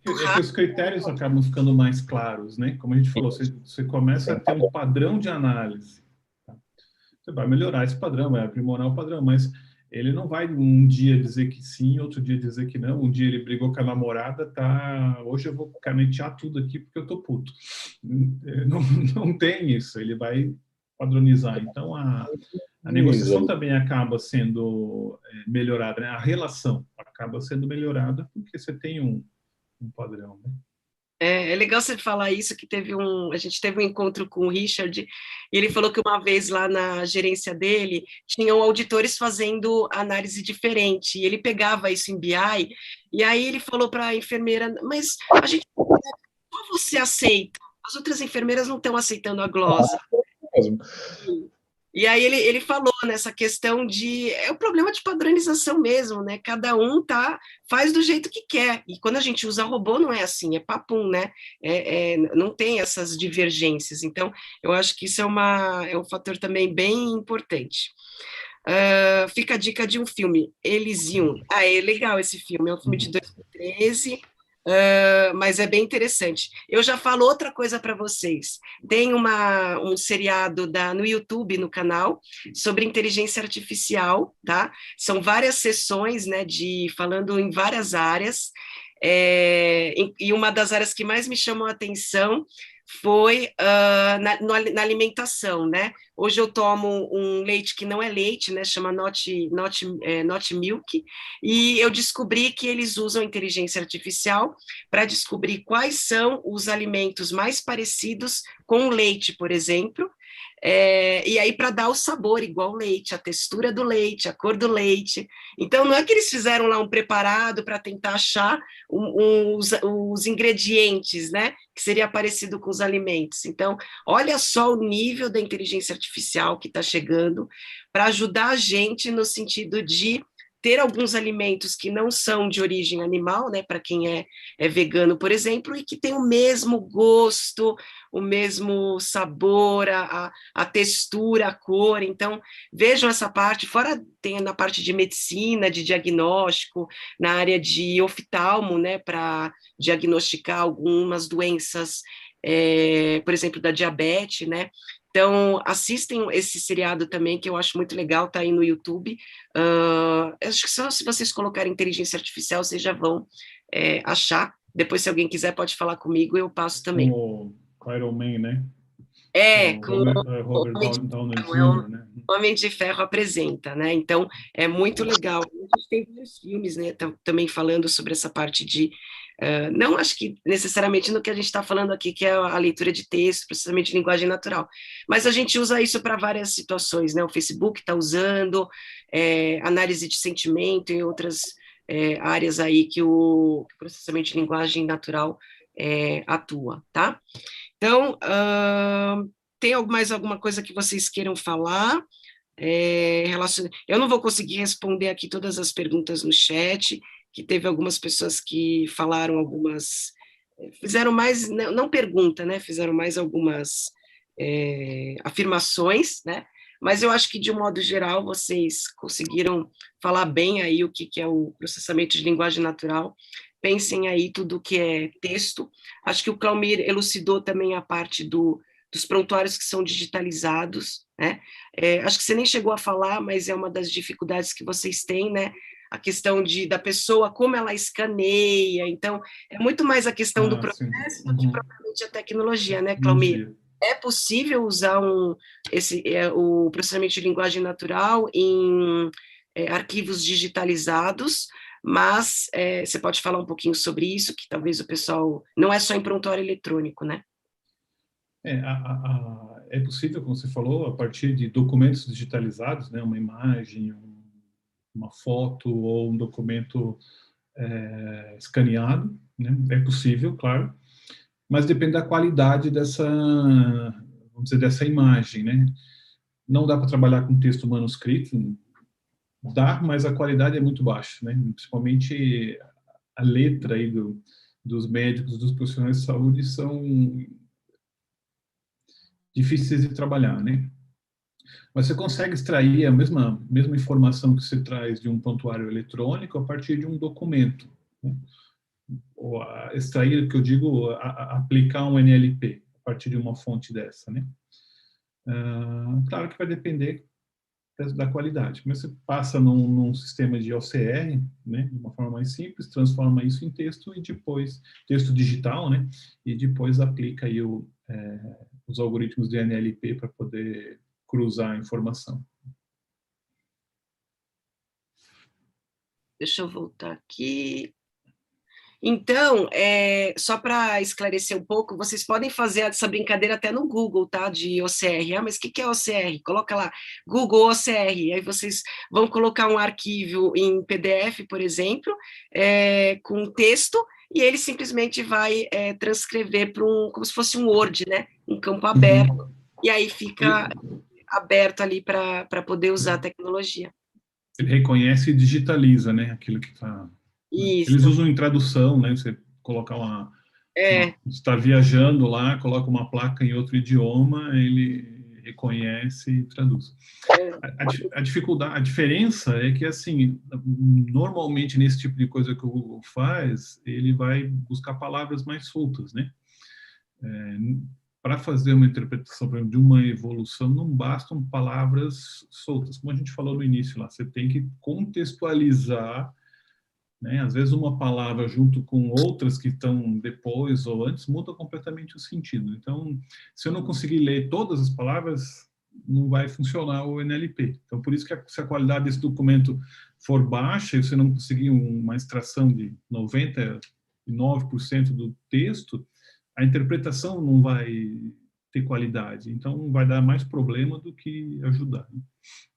que os critérios acabam ficando mais claros, né? Como a gente falou, você começa a ter um padrão de análise. Tá? Você vai melhorar esse padrão, vai aprimorar o padrão, mas ele não vai um dia dizer que sim, outro dia dizer que não. Um dia ele brigou com a namorada, tá? Hoje eu vou canetear tudo aqui porque eu tô puto. Não tem isso, ele vai padronizar. Então a negociação também acaba sendo melhorada, né? A relação acaba sendo melhorada porque você tem um padrão, né? É legal você falar isso, que a gente teve um encontro com o Richard, e ele falou que uma vez lá na gerência dele, tinham auditores fazendo análise diferente, e ele pegava isso em BI, e aí ele falou para a enfermeira, mas a gente, só você aceita, as outras enfermeiras não estão aceitando a glosa. E aí ele falou nessa questão é o problema de padronização mesmo, né? Cada um faz do jeito que quer. E quando a gente usa robô, não é assim, é papum, né? Não tem essas divergências. Então, eu acho que isso é um fator também bem importante. Fica a dica de um filme, Elysium. É legal esse filme, é um filme de 2013, mas é bem interessante. Eu já falo outra coisa para vocês. Tem um seriado no YouTube, no canal, sobre inteligência artificial, tá? São várias sessões, né, falando em várias áreas, e uma das áreas que mais me chamou a atenção foi na alimentação, né? Hoje eu tomo um leite que não é leite, né? Chama Not Milk, e eu descobri que eles usam inteligência artificial para descobrir quais são os alimentos mais parecidos com o leite, por exemplo, e aí para dar o sabor igual ao leite, a textura do leite, a cor do leite. Então, não é que eles fizeram lá um preparado para tentar achar os ingredientes, né, que seria parecido com os alimentos. Então, olha só o nível da inteligência artificial que está chegando para ajudar a gente no sentido de ter alguns alimentos que não são de origem animal, né, para quem é vegano, por exemplo, e que tem o mesmo gosto, o mesmo sabor, a textura, a cor. Então, vejam essa parte, fora tem na parte de medicina, de diagnóstico, na área de oftalmo, né, para diagnosticar algumas doenças, por exemplo, da diabetes, né? Então, assistem esse seriado também, que eu acho muito legal, tá aí no YouTube. Acho que só se vocês colocarem inteligência artificial, vocês já vão achar. Depois, se alguém quiser, pode falar comigo, eu passo também. Com o Iron Man, né? Com o Robert Homem de Downey Ferro, Jr., né? Homem de Ferro apresenta, né? Então, é muito legal. A gente tem vários filmes, né, também falando sobre essa parte de... não acho que necessariamente no que a gente está falando aqui, que é a leitura de texto, precisamente de linguagem natural, mas a gente usa isso para várias situações, né? O Facebook está usando, análise de sentimento e outras áreas aí que o processamento de linguagem natural atua, tá? Então, tem mais alguma coisa que vocês queiram falar? Eu não vou conseguir responder aqui todas as perguntas no chat, que teve algumas pessoas que falaram algumas, fizeram mais, não pergunta, né? Fizeram mais algumas afirmações, né? Mas eu acho que, de um modo geral, vocês conseguiram falar bem aí o que é o processamento de linguagem natural. Pensem aí tudo que é texto. Acho que o Claumir elucidou também a parte dos prontuários que são digitalizados, né? Acho que você nem chegou a falar, mas é uma das dificuldades que vocês têm, né? A questão da pessoa, como ela escaneia. Então, é muito mais a questão do processo do que propriamente a tecnologia, né, Claumir? É possível usar o processamento de linguagem natural em arquivos digitalizados, mas você pode falar um pouquinho sobre isso, que talvez o pessoal... Não é só em prontuário eletrônico, né? É possível, como você falou, a partir de documentos digitalizados, né, uma imagem, uma foto ou um documento escaneado, né, é possível, claro, mas depende da qualidade vamos dizer, dessa imagem, né? Não dá para trabalhar com texto manuscrito, dá, mas a qualidade é muito baixa, né? Principalmente a letra aí dos médicos, dos profissionais de saúde são difíceis de trabalhar, né? Mas você consegue extrair a mesma informação que você traz de um prontuário eletrônico a partir de um documento, né? Ou extrair, que eu digo, aplicar um NLP a partir de uma fonte dessa, né? Claro que vai depender da qualidade, mas você passa num sistema de OCR, né, de uma forma mais simples, transforma isso em texto e depois, texto digital, né, e depois aplica aí os algoritmos de NLP para poder cruzar a informação. Deixa eu voltar aqui. Então, só para esclarecer um pouco, vocês podem fazer essa brincadeira até no Google, tá? De OCR. Mas o que é OCR? Coloca lá, Google OCR. Aí vocês vão colocar um arquivo em PDF, por exemplo, com texto, e ele simplesmente vai transcrever para como se fosse um Word, né? Um campo aberto. E aí fica aberto ali para poder usar a tecnologia. Ele reconhece e digitaliza, né? Aquilo que está... Eles usam em tradução, né? Você colocar está viajando lá, coloca uma placa em outro idioma, ele reconhece e traduz. A dificuldade, a diferença é que, assim, normalmente nesse tipo de coisa que o Google faz, ele vai buscar palavras mais soltas, né? Para fazer uma interpretação, por exemplo, de uma evolução, não bastam palavras soltas. Como a gente falou no início lá, você tem que contextualizar, né? Às vezes uma palavra junto com outras que estão depois ou antes muda completamente o sentido. Então, se eu não conseguir ler todas as palavras, não vai funcionar o NLP. Então, por isso que se a qualidade desse documento for baixa e você não conseguir uma extração de 99% do texto, a interpretação não vai ter qualidade. Então, vai dar mais problema do que ajudar.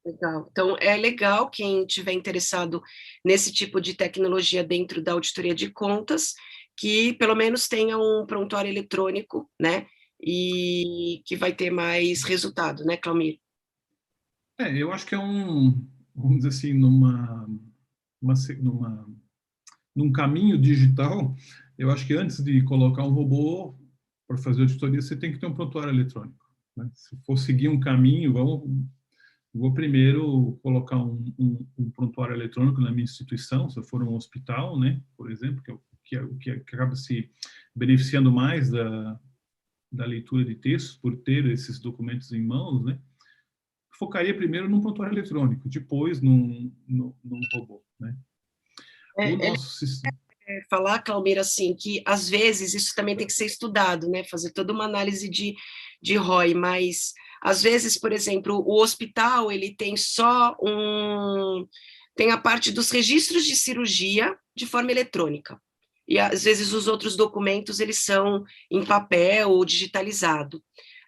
Legal. Então, é legal quem estiver interessado nesse tipo de tecnologia dentro da auditoria de contas, que pelo menos tenha um prontuário eletrônico, né? E que vai ter mais resultado, né, Claumir? Eu acho que vamos dizer assim, numa num caminho digital, eu acho que antes de colocar um robô para fazer auditoria, você tem que ter um prontuário eletrônico, né? Se for seguir um caminho, vou primeiro colocar um prontuário eletrônico na minha instituição, se eu for um hospital, né, por exemplo, que acaba se beneficiando mais da leitura de textos, por ter esses documentos em mãos, né? Focaria primeiro num prontuário eletrônico, depois num robô, né? O nosso sistema... Falar, Claumir, assim, que às vezes isso também tem que ser estudado, né? Fazer toda uma análise de ROI, mas às vezes, por exemplo, o hospital, ele tem só tem a parte dos registros de cirurgia de forma eletrônica. E às vezes os outros documentos, eles são em papel ou digitalizado.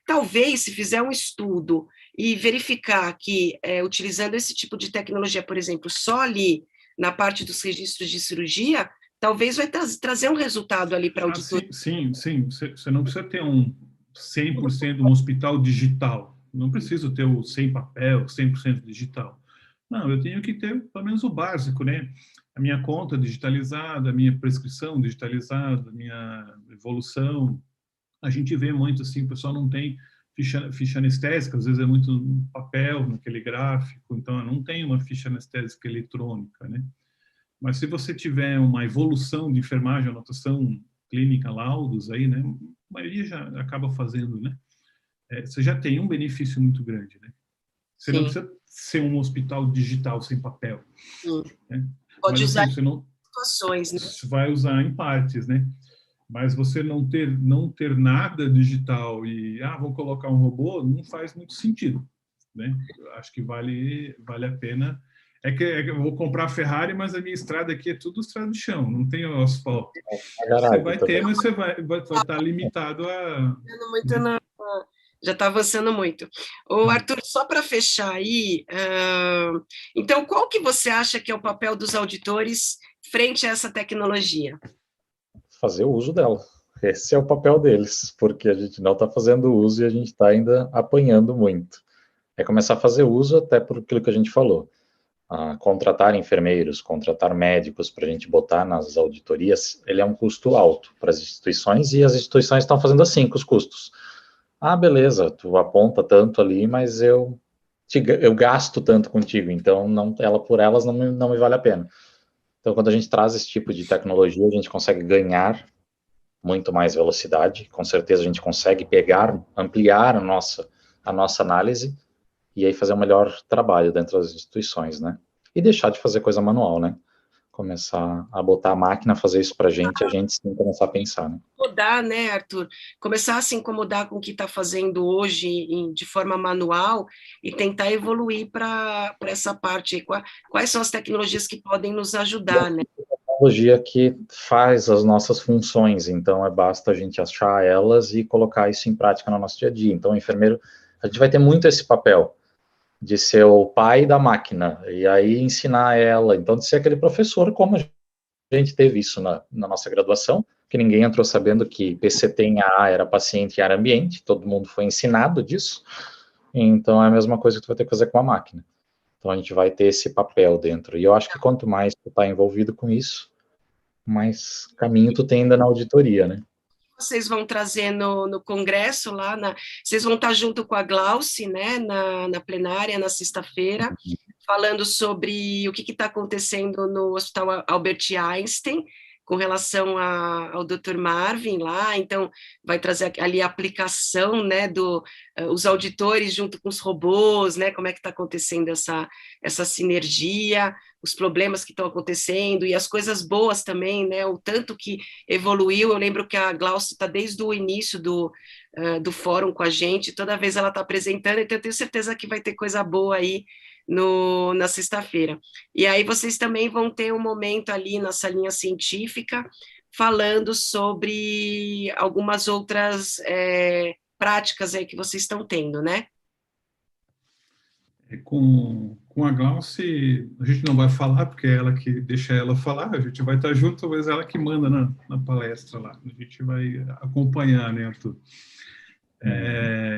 Talvez, se fizer um estudo e verificar que, utilizando esse tipo de tecnologia, por exemplo, só ali na parte dos registros de cirurgia, talvez vai trazer um resultado ali para a auditoria. Sim. Você não precisa ter 100% um hospital digital. Não preciso ter o 100 papel, 100% digital. Não, eu tenho que ter pelo menos o básico, né? A minha conta digitalizada, a minha prescrição digitalizada, a minha evolução. A gente vê muito assim, o pessoal não tem ficha anestésica, às vezes é muito papel naquele gráfico, então não tem uma ficha anestésica eletrônica, né? Mas se você tiver uma evolução de enfermagem, anotação clínica, laudos aí, né? A maioria já acaba fazendo, né? Você já tem um benefício muito grande, né? Você não precisa ser um hospital digital sem papel. Né? Pode Mas, usar assim, você não situações, né? Você vai usar em partes, né? Mas você não ter nada digital e vou colocar um robô não faz muito sentido, né? Eu acho que vale a pena. É que eu vou comprar a Ferrari, mas a minha estrada aqui é tudo estrada de chão, não tem asfalto. Você vai ter, mas você vai estar limitado a... Já está avançando muito. Ô, Arthur, só para fechar aí, então, qual que você acha que é o papel dos auditores frente a essa tecnologia? Fazer o uso dela. Esse é o papel deles, porque a gente não está fazendo uso e a gente está ainda apanhando muito. É começar a fazer uso até por aquilo que a gente falou. Contratar enfermeiros, contratar médicos para a gente botar nas auditorias, ele é um custo alto para as instituições e as instituições estão fazendo assim com os custos. Beleza, tu aponta tanto ali, mas eu gasto tanto contigo, então por elas não me vale a pena. Então, quando a gente traz esse tipo de tecnologia, a gente consegue ganhar muito mais velocidade, com certeza a gente consegue ampliar a nossa análise e aí fazer um melhor trabalho dentro das instituições, né? E deixar de fazer coisa manual, né? Começar a botar a máquina a fazer isso para a gente sim começar a pensar, né? Incomodar, né, Arthur? Começar a se incomodar com o que está fazendo hoje de forma manual e tentar evoluir para essa parte. Quais são as tecnologias que podem nos ajudar, né? Tecnologia que faz as nossas funções, então basta a gente achar elas e colocar isso em prática no nosso dia a dia. Então, o enfermeiro, a gente vai ter muito esse papel de ser o pai da máquina, e aí ensinar ela, então de ser aquele professor, como a gente teve isso na nossa graduação, que ninguém entrou sabendo que PCT em AA era paciente e era ambiente, todo mundo foi ensinado disso, então é a mesma coisa que tu vai ter que fazer com a máquina. Então a gente vai ter esse papel dentro, e eu acho que quanto mais tu tá envolvido com isso, mais caminho tu tem ainda na auditoria, né? Vocês vão trazer no congresso lá, vocês vão estar junto com a Glauce, né, na plenária, na sexta-feira, falando sobre o que está acontecendo no Hospital Albert Einstein, com relação ao Dr. Marvin lá, então vai trazer ali a aplicação, né, os auditores junto com os robôs, né, como é que está acontecendo essa sinergia, os problemas que estão acontecendo e as coisas boas também, né, o tanto que evoluiu. Eu lembro que a Glaucia está desde o início do fórum com a gente, toda vez ela está apresentando, então eu tenho certeza que vai ter coisa boa aí na sexta-feira. E aí vocês também vão ter um momento ali na salinha científica falando sobre algumas outras práticas aí que vocês estão tendo, né? Com a Glauce, a gente não vai falar, porque é ela que deixa ela falar, a gente vai estar junto, mas ela que manda na palestra lá. A gente vai acompanhar, né, Arthur?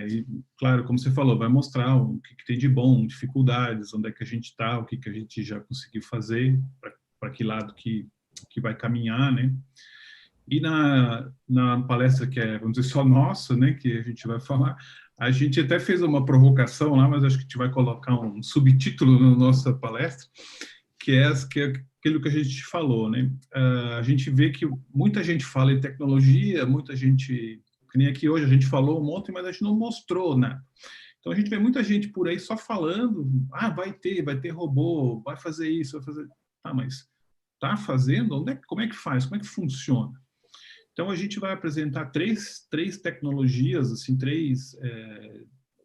E, claro, como você falou, vai mostrar o que tem de bom, dificuldades, onde é que a gente está, o que a gente já conseguiu fazer, para para que lado que vai caminhar, né? E na palestra que é, vamos dizer, só nossa, né, que a gente vai falar, a gente até fez uma provocação lá, mas acho que a gente vai colocar um subtítulo na nossa palestra, que é aquilo que a gente falou, né? A gente vê que muita gente fala em tecnologia, muita gente, que nem aqui hoje a gente falou um monte, mas a gente não mostrou, né? Então a gente vê muita gente por aí só falando, vai ter robô, vai fazer isso, vai fazer... Tá, mas tá fazendo? Como é que faz? Como é que funciona? Então, a gente vai apresentar três tecnologias, assim,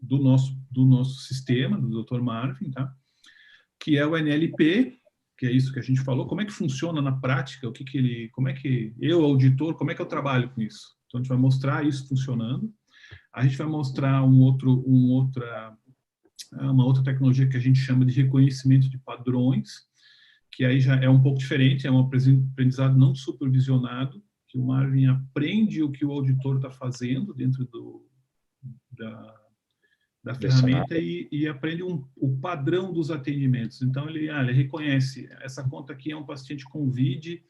do nosso sistema, do Dr. Marvin, tá? Que é o NLP, que é isso que a gente falou, como é que funciona na prática, como é que eu, auditor, como é que eu trabalho com isso? Então, a gente vai mostrar isso funcionando. A gente vai mostrar uma outra tecnologia que a gente chama de reconhecimento de padrões, que aí já é um pouco diferente, é um aprendizado não supervisionado, que o Marvin aprende o que o auditor está fazendo dentro da ferramenta e aprende o padrão dos atendimentos. Então, ele reconhece, essa conta aqui é um paciente com VID,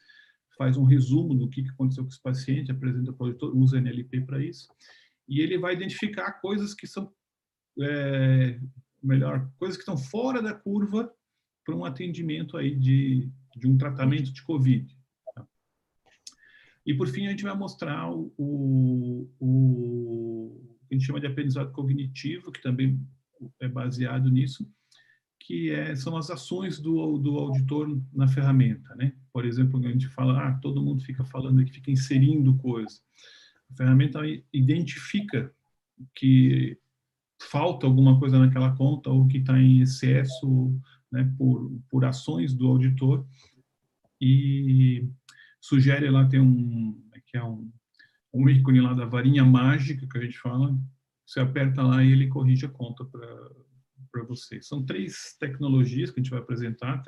faz um resumo do que aconteceu com esse paciente, apresenta para o auditor, usa NLP para isso, e ele vai identificar coisas que são, coisas que estão fora da curva para um atendimento aí de um tratamento de COVID. E, por fim, a gente vai mostrar o que a gente chama de aprendizado cognitivo, que também é baseado nisso, que são as ações do auditor na ferramenta, né? Por exemplo, a gente fala, todo mundo fica falando que fica inserindo coisa. A ferramenta identifica que falta alguma coisa naquela conta ou que está em excesso, né, por ações do auditor, e sugere lá, tem um ícone lá da varinha mágica que a gente fala, você aperta lá e ele corrige a conta para você. São 3 tecnologias que a gente vai apresentar,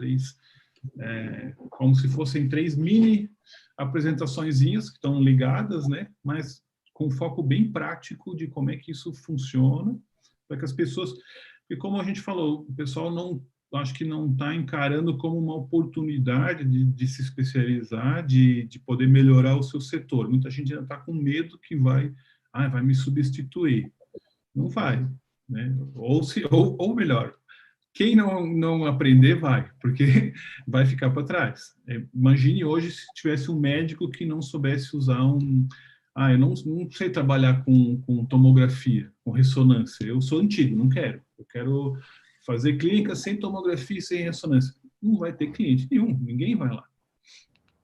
como se fossem 3 mini apresentaçõezinhas que estão ligadas, né, mas com foco bem prático de como é que isso funciona, para que as pessoas, porque como a gente falou, o pessoal acho que não está encarando como uma oportunidade de se especializar, de poder melhorar o seu setor. Muita gente ainda está com medo que vai me substituir. Não vai, né? Ou melhor, quem não aprender vai, porque vai ficar para trás. Imagine hoje se tivesse um médico que não soubesse usar eu não sei trabalhar com tomografia, com ressonância. Eu sou antigo, não quero. Eu quero fazer clínica sem tomografia e sem ressonância. Não vai ter cliente nenhum, ninguém vai lá.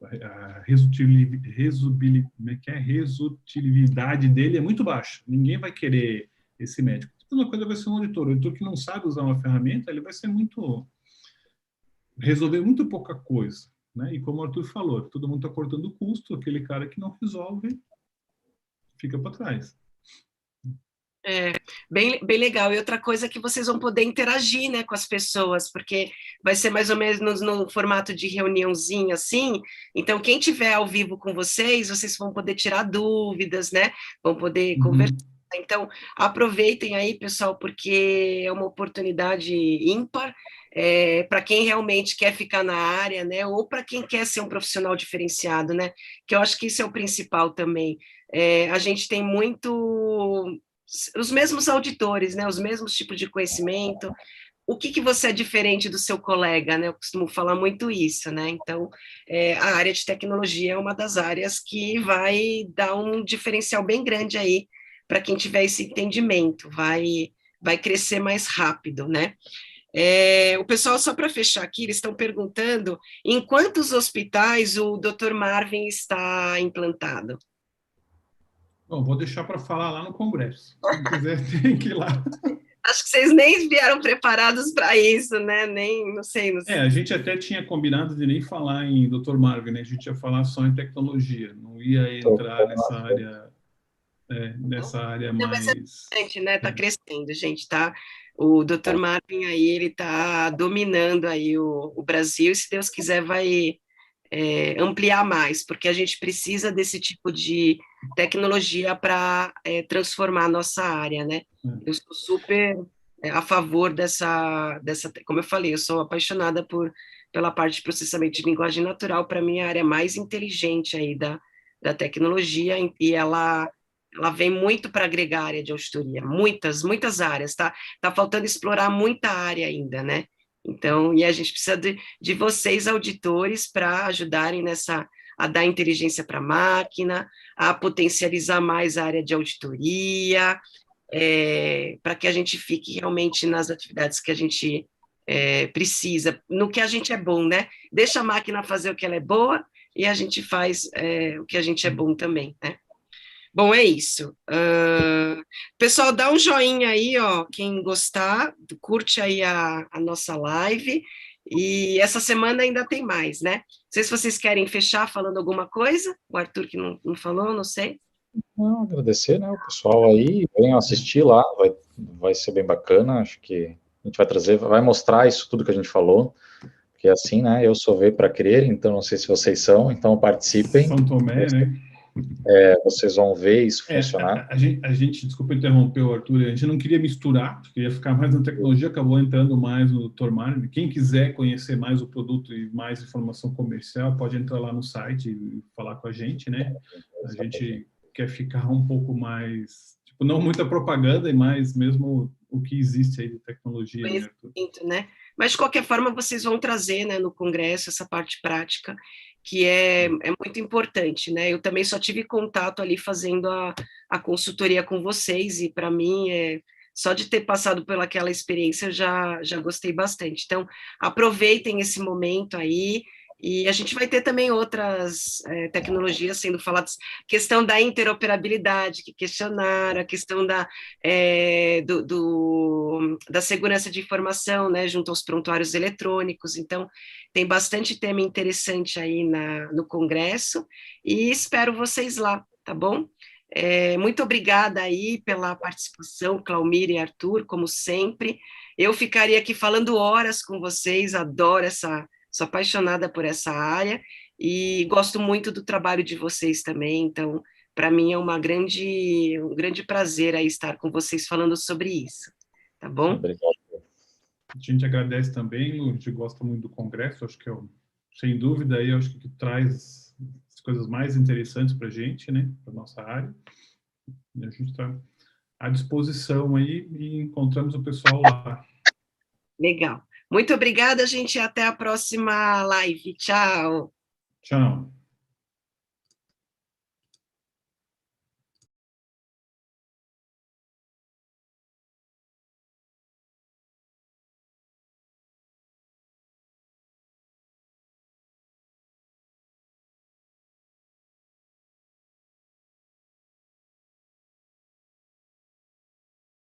A resultividade dele é muito baixa. Ninguém vai querer esse médico. Uma coisa vai ser um auditor. O auditor que não sabe usar uma ferramenta, ele vai resolver muito pouca coisa, né? E como o Arthur falou, todo mundo está cortando o custo, aquele cara que não resolve fica para trás. Bem legal. E outra coisa é que vocês vão poder interagir, né, com as pessoas, porque vai ser mais ou menos no formato de reuniãozinha, assim. Então, quem tiver ao vivo com vocês vão poder tirar dúvidas, né? Vão poder conversar. Então, aproveitem aí, pessoal, porque é uma oportunidade ímpar para quem realmente quer ficar na área, né? Ou para quem quer ser um profissional diferenciado, né? Que eu acho que isso é o principal também. A gente tem os mesmos auditores, né? Os mesmos tipos de conhecimento. O que você é diferente do seu colega, né? Eu costumo falar muito isso, né? Então, a área de tecnologia é uma das áreas que vai dar um diferencial bem grande aí para quem tiver esse entendimento, vai crescer mais rápido, né? O pessoal, só para fechar aqui, eles estão perguntando em quantos hospitais o Dr. Marvin está implantado. Bom, vou deixar para falar lá no congresso. Se quiser, tem que ir lá. Acho que vocês nem vieram preparados para isso, né? Não sei. A gente até tinha combinado de nem falar em Dr. Marvin, né? A gente ia falar só em tecnologia, não ia entrar nessa área, mais... Mas é importante, né? Está crescendo, gente, tá? O Dr. Marvin aí, ele está dominando aí o Brasil, e se Deus quiser vai ampliar mais, porque a gente precisa desse tipo de tecnologia para transformar a nossa área, né? Eu sou super a favor dessa, como eu falei, eu sou apaixonada por pela parte de processamento de linguagem natural, para mim, é a área mais inteligente aí da tecnologia, e ela vem muito para agregar a área de auditoria, muitas áreas, tá faltando explorar muita área ainda, né? Então, e a gente precisa de vocês, auditores, para ajudarem a dar inteligência para a máquina, a potencializar mais a área de auditoria, para que a gente fique realmente nas atividades que a gente precisa, no que a gente é bom, né? Deixa a máquina fazer o que ela é boa e a gente faz o que a gente é bom também, né? Bom, é isso. Pessoal, dá um joinha aí, ó, quem gostar, curte aí a nossa live, e essa semana ainda tem mais, né? Não sei se vocês querem fechar falando alguma coisa, o Arthur que não falou, não sei. Não, agradecer, né, o pessoal aí, venham assistir lá, vai ser bem bacana, acho que a gente vai trazer, vai mostrar isso tudo que a gente falou, porque assim, né, eu sou veio para crer, então não sei se vocês são, então participem. São Tomé, né? Vocês vão ver isso funcionar. A gente, desculpa interromper o Arthur, a gente não queria misturar, queria ficar mais na tecnologia, acabou entrando mais no Dr. Marvin. Quem quiser conhecer mais o produto e mais informação comercial, pode entrar lá no site e falar com a gente, né? A gente quer ficar um pouco mais, tipo, não muita propaganda, e mais mesmo o que existe aí de tecnologia, né, Arthur? Né? Mas, de qualquer forma, vocês vão trazer, né, no Congresso essa parte prática, que é muito importante, né? Eu também só tive contato ali fazendo a consultoria com vocês, e para mim, só de ter passado pelaquela experiência, eu já gostei bastante. Então, aproveitem esse momento aí, e a gente vai ter também outras tecnologias sendo faladas, questão da interoperabilidade, que questionaram, a questão da segurança de informação, né, junto aos prontuários eletrônicos. Então, tem bastante tema interessante aí no Congresso, e espero vocês lá, tá bom? Muito obrigada aí pela participação, Claumir e Arthur, como sempre. Eu ficaria aqui falando horas com vocês, adoro sou apaixonada por essa área, e gosto muito do trabalho de vocês também, então, para mim é um grande prazer aí estar com vocês falando sobre isso, tá bom? Obrigado. A gente agradece também, a gente gosta muito do Congresso, acho que sem dúvida aí, acho que traz as coisas mais interessantes para a gente, né, para nossa área. E a gente está à disposição aí, e encontramos o pessoal lá. Legal. Muito obrigada, gente, e até a próxima live. Tchau. Tchau.